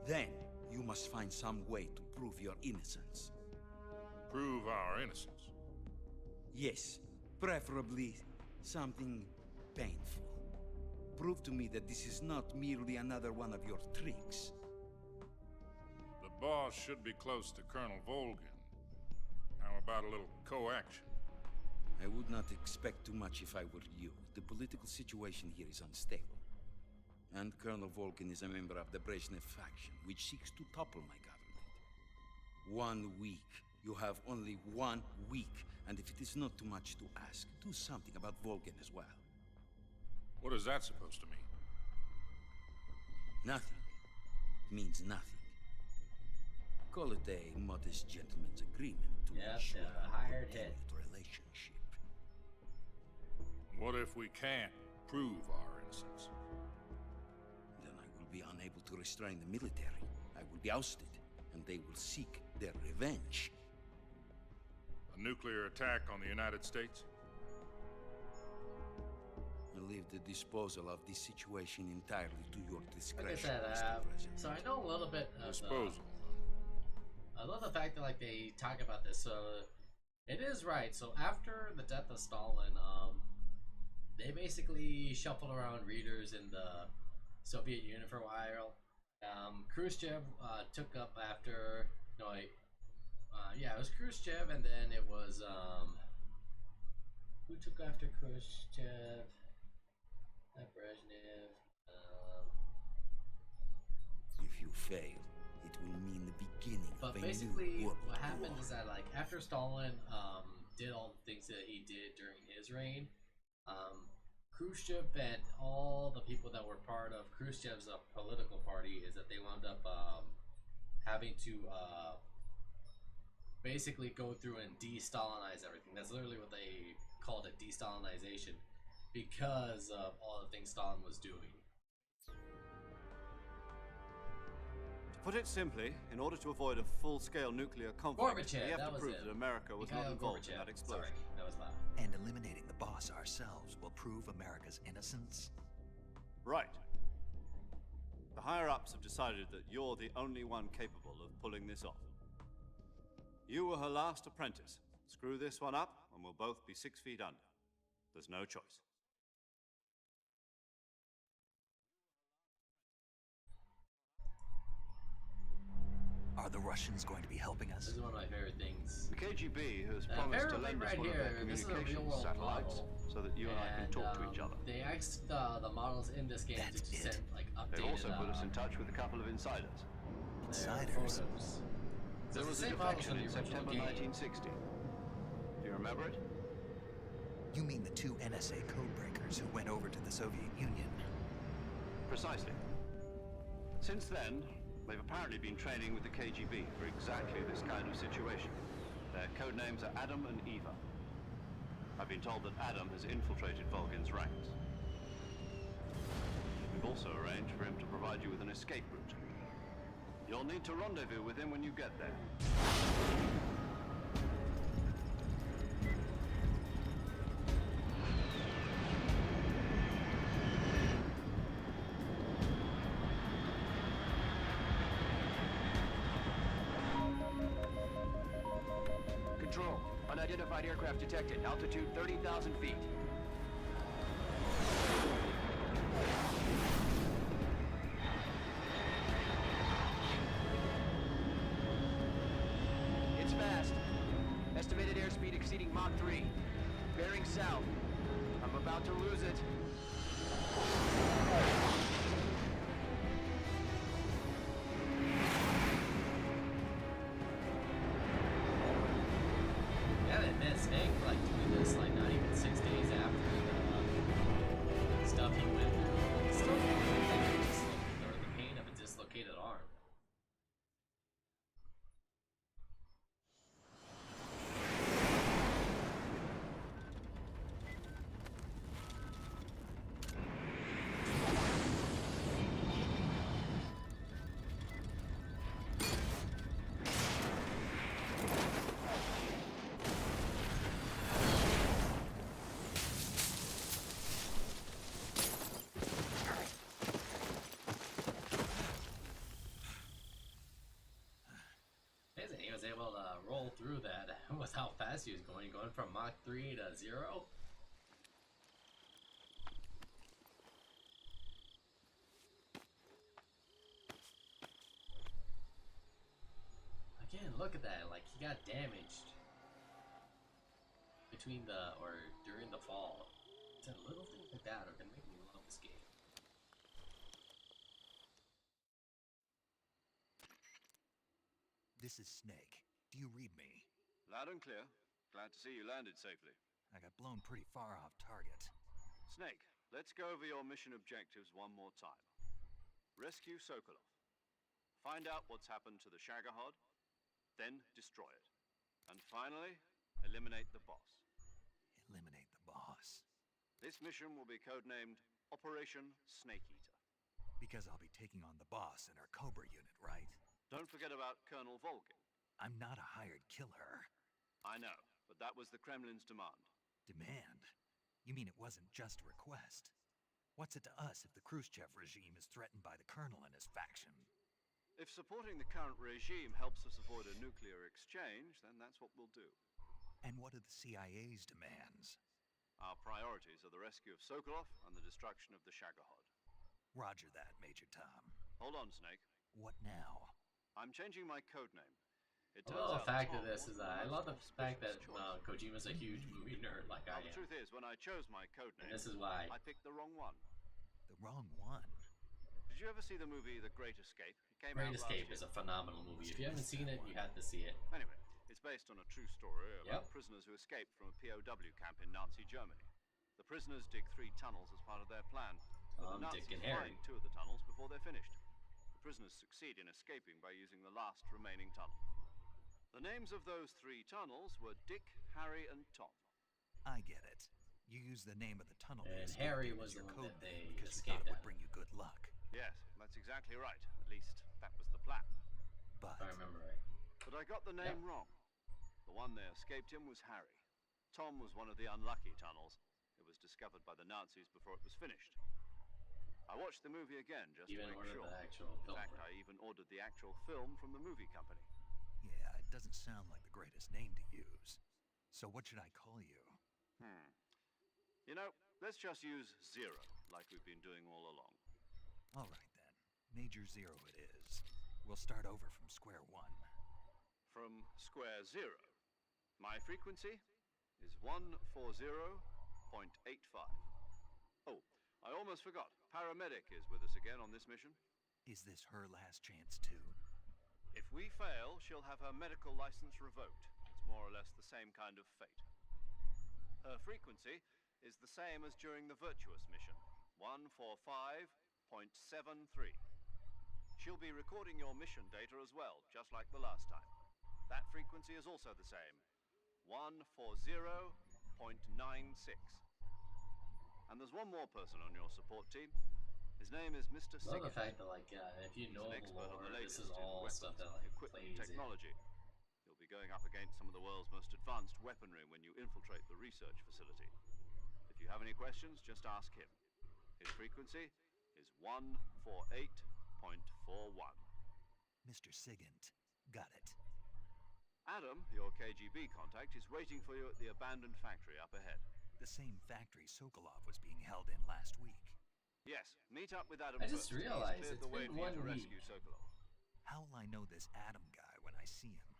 Then, you must find some way to prove your innocence. Prove our innocence? Yes, preferably something painful. Prove to me that this is not merely another one of your tricks. The boss should be close to Colonel Volgin. How about a little co-action? I would not expect too much if I were you. The political situation here is unstable. And Colonel Volgin is a member of the Brezhnev faction, which seeks to topple my government. 1 week. You have only 1 week. And if it is not too much to ask, do something about Volgin as well. What is that supposed to mean? Nothing. It means nothing. Call it a modest gentleman's agreement to ensure a continued relationship. What if we can't prove our innocence? Then I will be unable to restrain the military. I will be ousted, and they will seek their revenge. A nuclear attack on the United States? I leave the disposal of this situation entirely to your discretion, Like I said, Mr. President. so I know a little bit of disposal. I love the fact that like they talk about this. So it is right. So after the death of Stalin, they basically shuffled around readers in the Soviet Union for a while. Khrushchev took up after it was Khrushchev, and then it was who took after Khrushchev? Not Brezhnev. If you fail, it will mean the beginning of a basically, new world what happened war. is that like after Stalin did all the things that he did during his reign, Khrushchev and all the people that were part of Khrushchev's political party is that they wound up having to basically go through and de-Stalinize everything. That's literally what they called it, de-Stalinization, because of all the things Stalin was doing. To put it simply, in order to avoid a full-scale nuclear conflict, Gorbachev, we have that to was prove it. that America was Mikhail not involved in Gorbachev. that explosion. Sorry, that was loud. And eliminating the boss ourselves will prove America's innocence? Right. The higher-ups have decided that you're the only one capable of pulling this off. You were her last apprentice. Screw this one up, and we'll both be 6 feet under. There's no choice. Are the Russians going to be helping us? This is one of my favorite things. The KGB has promised to lend us right one of here, their this is a communications real-world satellites model. so that you and I can talk to each other. They asked the models in this game to send like updated. They've also put us in touch with a couple of insiders. Insiders? There was a defection in September 1960. Do you remember it? You mean the 2 NSA codebreakers who went over to the Soviet Union? Precisely. Since then, they've apparently been training with the KGB for exactly this kind of situation. Their code names are Adam and Eva. I've been told that Adam has infiltrated Volgin's ranks. We've also arranged for him to provide you with an escape route. You'll need to rendezvous with him when you get there. Control. Unidentified aircraft detected. Altitude 30,000 feet. It's fast. Estimated airspeed exceeding Mach 3. Bearing south. I'm about to lose it. Yeah, they missed Snake for like doing this like not even 6 days after the stuff he went through. He's still feeling like or the pain of a dislocated arm. Amazing, he was able to roll through that with how fast he was going from Mach 3 to 0. Again, look at that, like he got damaged between during the fall. It's a little things like that are gonna make me love this game. This is Snake. Do you read me? Loud and clear. Glad to see you landed safely. I got blown pretty far off target. Snake, let's go over your mission objectives one more time. Rescue Sokolov. Find out what's happened to the Shagohod, then destroy it. And finally, eliminate the boss. Eliminate the boss. This mission will be codenamed Operation Snake Eater. Because I'll be taking on the boss in our Cobra unit, right? Don't forget about Colonel Volgin. I'm not a hired killer. I know, but that was the Kremlin's demand. Demand? You mean it wasn't just a request? What's it to us if the Khrushchev regime is threatened by the Colonel and his faction? If supporting the current regime helps us avoid a nuclear exchange, then that's what we'll do. And what are the CIA's demands? Our priorities are the rescue of Sokolov and the destruction of the Shagohod. Roger that, Major Tom. Hold on, Snake. What now? I'm changing my codename. It I turns love the out fact Tom of this is wasn't I the love the most fact that auspicious choice. Kojima's a huge movie nerd like I Now, the am. truth is, when I chose my codename, And this is why. I picked the wrong one. The wrong one? Did you ever see the movie The Great Escape? It came Great out Escape last is year. a phenomenal movie. If you haven't seen it, you have to see it. Anyway, it's based on a true story about Yep. prisoners who escaped from a POW camp in Nazi Germany. The prisoners dig 3 tunnels as part of their plan, but the Nazis Dick and Harry. find 2 of the tunnels before they're finished. The prisoners succeed in escaping by using the last remaining tunnel. The names of those 3 tunnels were Dick, Harry, and Tom. I get it. You use the name of the tunnel. And as Harry your was the one code that name they because you escaped thought it would out of. bring you good luck. Yes, that's exactly right. At least, that was the plan. But If I remember right. But I got the name wrong. The one they escaped in was Harry. Tom was one of the unlucky tunnels. It was discovered by the Nazis before it was finished. I watched the movie again just Even to make ordered sure. the actual In film fact, for it. I even ordered the actual film from the movie company. yeah, it doesn't sound like the greatest name to use. So what should I call you? You know, let's just use Zero, like we've been doing all along. All right then. Major Zero it is. We'll start over from square one. From square zero. My frequency is 140.85. Oh, I almost forgot. Paramedic is with us again on this mission. Is this her last chance too? If we fail, she'll have her medical license revoked. It's more or less the same kind of fate. Her frequency is the same as during the Virtuous mission, 145.73. She'll be recording your mission data as well, just like the last time. That frequency is also the same. 140.96. And there's one more person on your support team. His name is Mr. I love Sigurd. the fact that, like, if you know He's an the expert on lore, the this latest is in all weapons, stuff that, like, equipment, plays in. technology. You'll be going up against some of the world's most advanced weaponry when you infiltrate the research facility. If you have any questions, just ask him. His frequency is 148.41. Mr. Sigint. Got it. Adam, your KGB contact, is waiting for you at the abandoned factory up ahead. The same factory Sokolov was being held in last week. Yes, meet up with Adam I just first. realized He's it's cleared the way been for you 1 to week. rescue Sokolov. How will I know this Adam guy when I see him?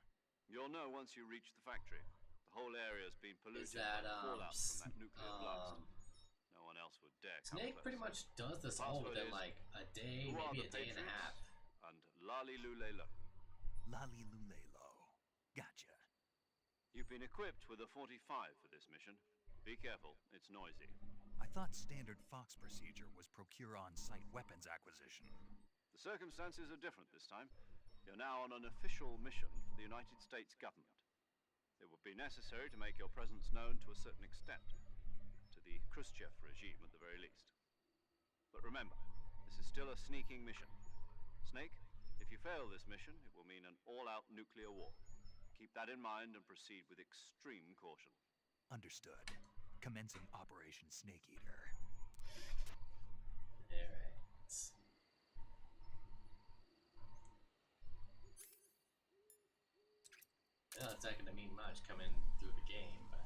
You'll know once you reach the factory. The whole area's been polluted Is that, by the fallout from that nuclear blast. No one else would dare come Snake close. pretty much does this all within, like, a day, Who are maybe the a day and a Patriots? half. And Lali Lulelo. Lali Lulelo. Gotcha. You've been equipped with a 45 for this mission. Be careful, it's noisy. I thought standard Fox procedure was procure on-site weapons acquisition. The circumstances are different this time. You're now on an official mission for the United States government. It would be necessary to make your presence known to a certain extent. To the Khrushchev regime, at the very least. But remember, this is still a sneaking mission. Snake, if you fail this mission, it will mean an all-out nuclear war. Keep that in mind and proceed with extreme caution. Understood. Commencing Operation Snake Eater. Alright. Well, it's not gonna mean much coming through the game, but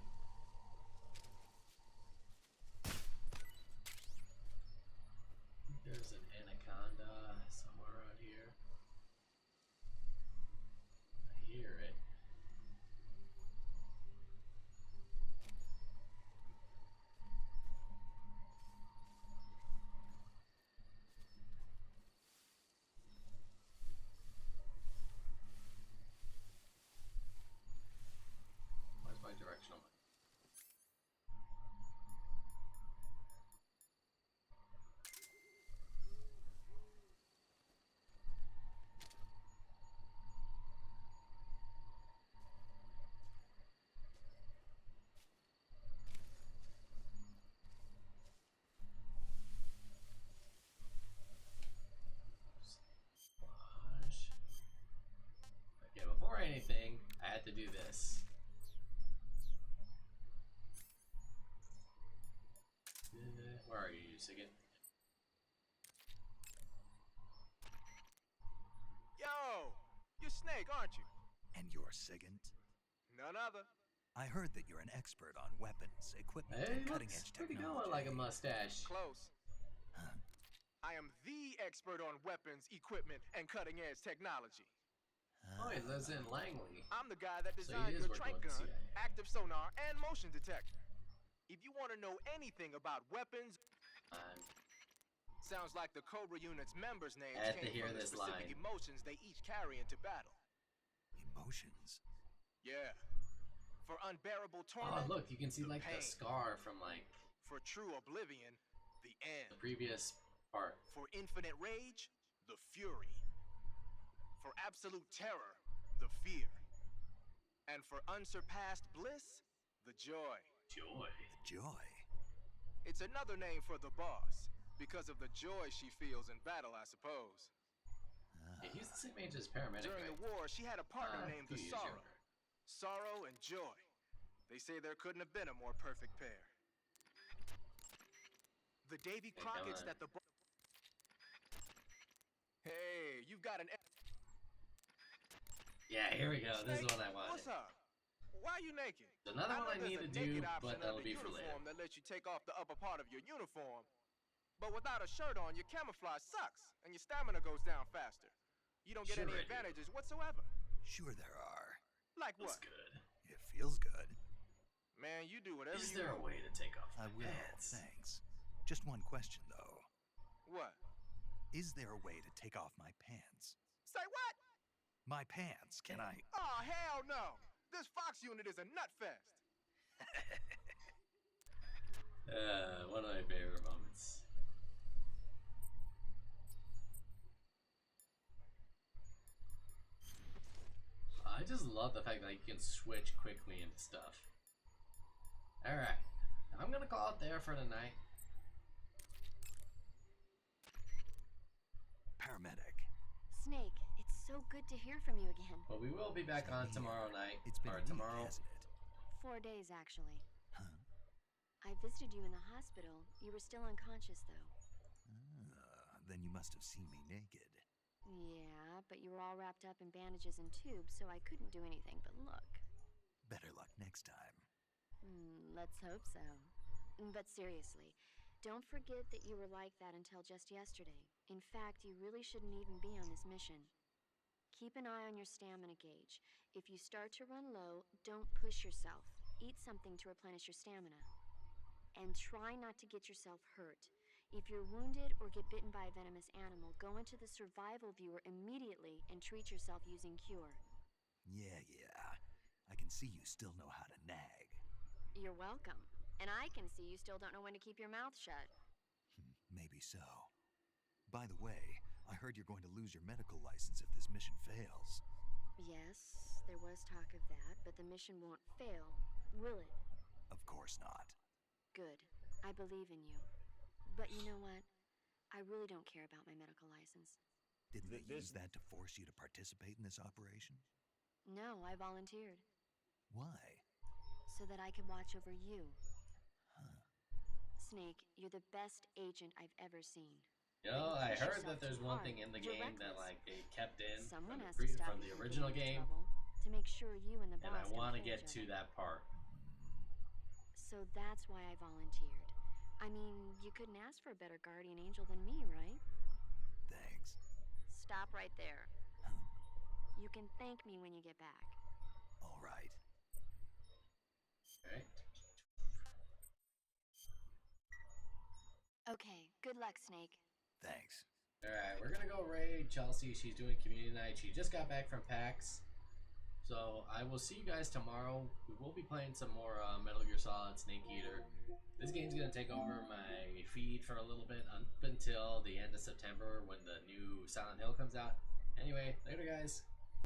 there's an anaconda somewhere around here. I hear it. Where's my directional? Wash. Okay, before anything, I had to do this. Where are you, Sigurd? Yo! You're Snake, aren't you? And you're Sigint? None other. I heard that you're an expert on weapons, equipment, Hey, and looks cutting-edge pretty technology. good like a mustache. Close. I am the expert on weapons, equipment, and cutting-edge technology. Oh, he lives in Langley. I'm the guy that So designed he is your working trank with the gun, CIA. active sonar, and motion detector. If you want to know anything about weapons, sounds like the Cobra unit's members' names I had to came hear from the this specific line. emotions they each carry into battle. Emotions? Yeah. For unbearable Oh, torment, look, you can see the like the pain. scar from like For true oblivion, the end. the previous part. For infinite rage, the fury. For absolute terror, the fear. And for unsurpassed bliss, the joy. Joy. Joy? It's another name for the boss, because of the joy she feels in battle, I suppose. Yeah, he's the same age as paramedic. During right? the war, she had a partner named few the years Sorrow. younger. Sorrow and joy. They say there couldn't have been a more perfect pair. The Davy Hey, come Crockett's on. that the Hey, you've got an Yeah, here we go. This is Snake, what I wanted. What's up? Why are you naked? So another I one know I there's need a to do, naked option but that'll under be for later. uniform that lets you take off the upper part of your uniform. But without a shirt on, your camouflage sucks, and your stamina goes down faster. You don't get Sure any I do. advantages whatsoever. Sure there are. Like That's what? good. It feels good. Man, you do whatever Is you there a want. way to take off I my will, pants? thanks. Just one question, though. What? Is there a way to take off my pants? Say what? My pants, can I? Oh, hell no! This Fox unit is a nut fest. One of my favorite moments. love the fact that you can switch quickly into stuff. Alright, I'm gonna call it there for the night. Paramedic. Snake, it's so good to hear from you again. But we will be back on tomorrow night. It's been or a week, tomorrow. hasn't it? 4 days, actually. Huh? I visited you in the hospital. You were still unconscious, though. Then you must have seen me naked. Yeah, but you were all wrapped up in bandages and tubes, so I couldn't do anything but look. Better luck next time. Let's hope so. But seriously, don't forget that you were like that until just yesterday. In fact, you really shouldn't even be on this mission. Keep an eye on your stamina gauge. If you start to run low, don't push yourself. Eat something to replenish your stamina. And try not to get yourself hurt. If you're wounded or get bitten by a venomous animal, go into the survival viewer immediately and treat yourself using Cure. Yeah. I can see you still know how to nag. You're welcome. And I can see you still don't know when to keep your mouth shut. Maybe so. By the way, I heard you're going to lose your medical license if this mission fails. Yes, there was talk of that, but the mission won't fail, will it? Of course not. Good. I believe in you. But you know what? I really don't care about my medical license. Didn't they use that to force you to participate in this operation? No, I volunteered. Why? So that I could watch over you. Huh. Snake, you're the best agent I've ever seen. You know, I heard that there's one thing in the game that like they kept in Someone has from to stop the you from original getting in game, trouble to make sure you and the boss and I want to don't kill get each to other. that part. So that's why I volunteered. I mean, you couldn't ask for a better guardian angel than me, right? Thanks. Stop right there. You can thank me when you get back. All right. Okay. Okay, good luck, Snake. Thanks. Alright, we're gonna go raid Chelsea. She's doing community night. She just got back from PAX. So I will see you guys tomorrow. We will be playing some more Metal Gear Solid Snake Eater. This game's gonna take over my feed for a little bit up until the end of September when the new Silent Hill comes out. Anyway, later guys.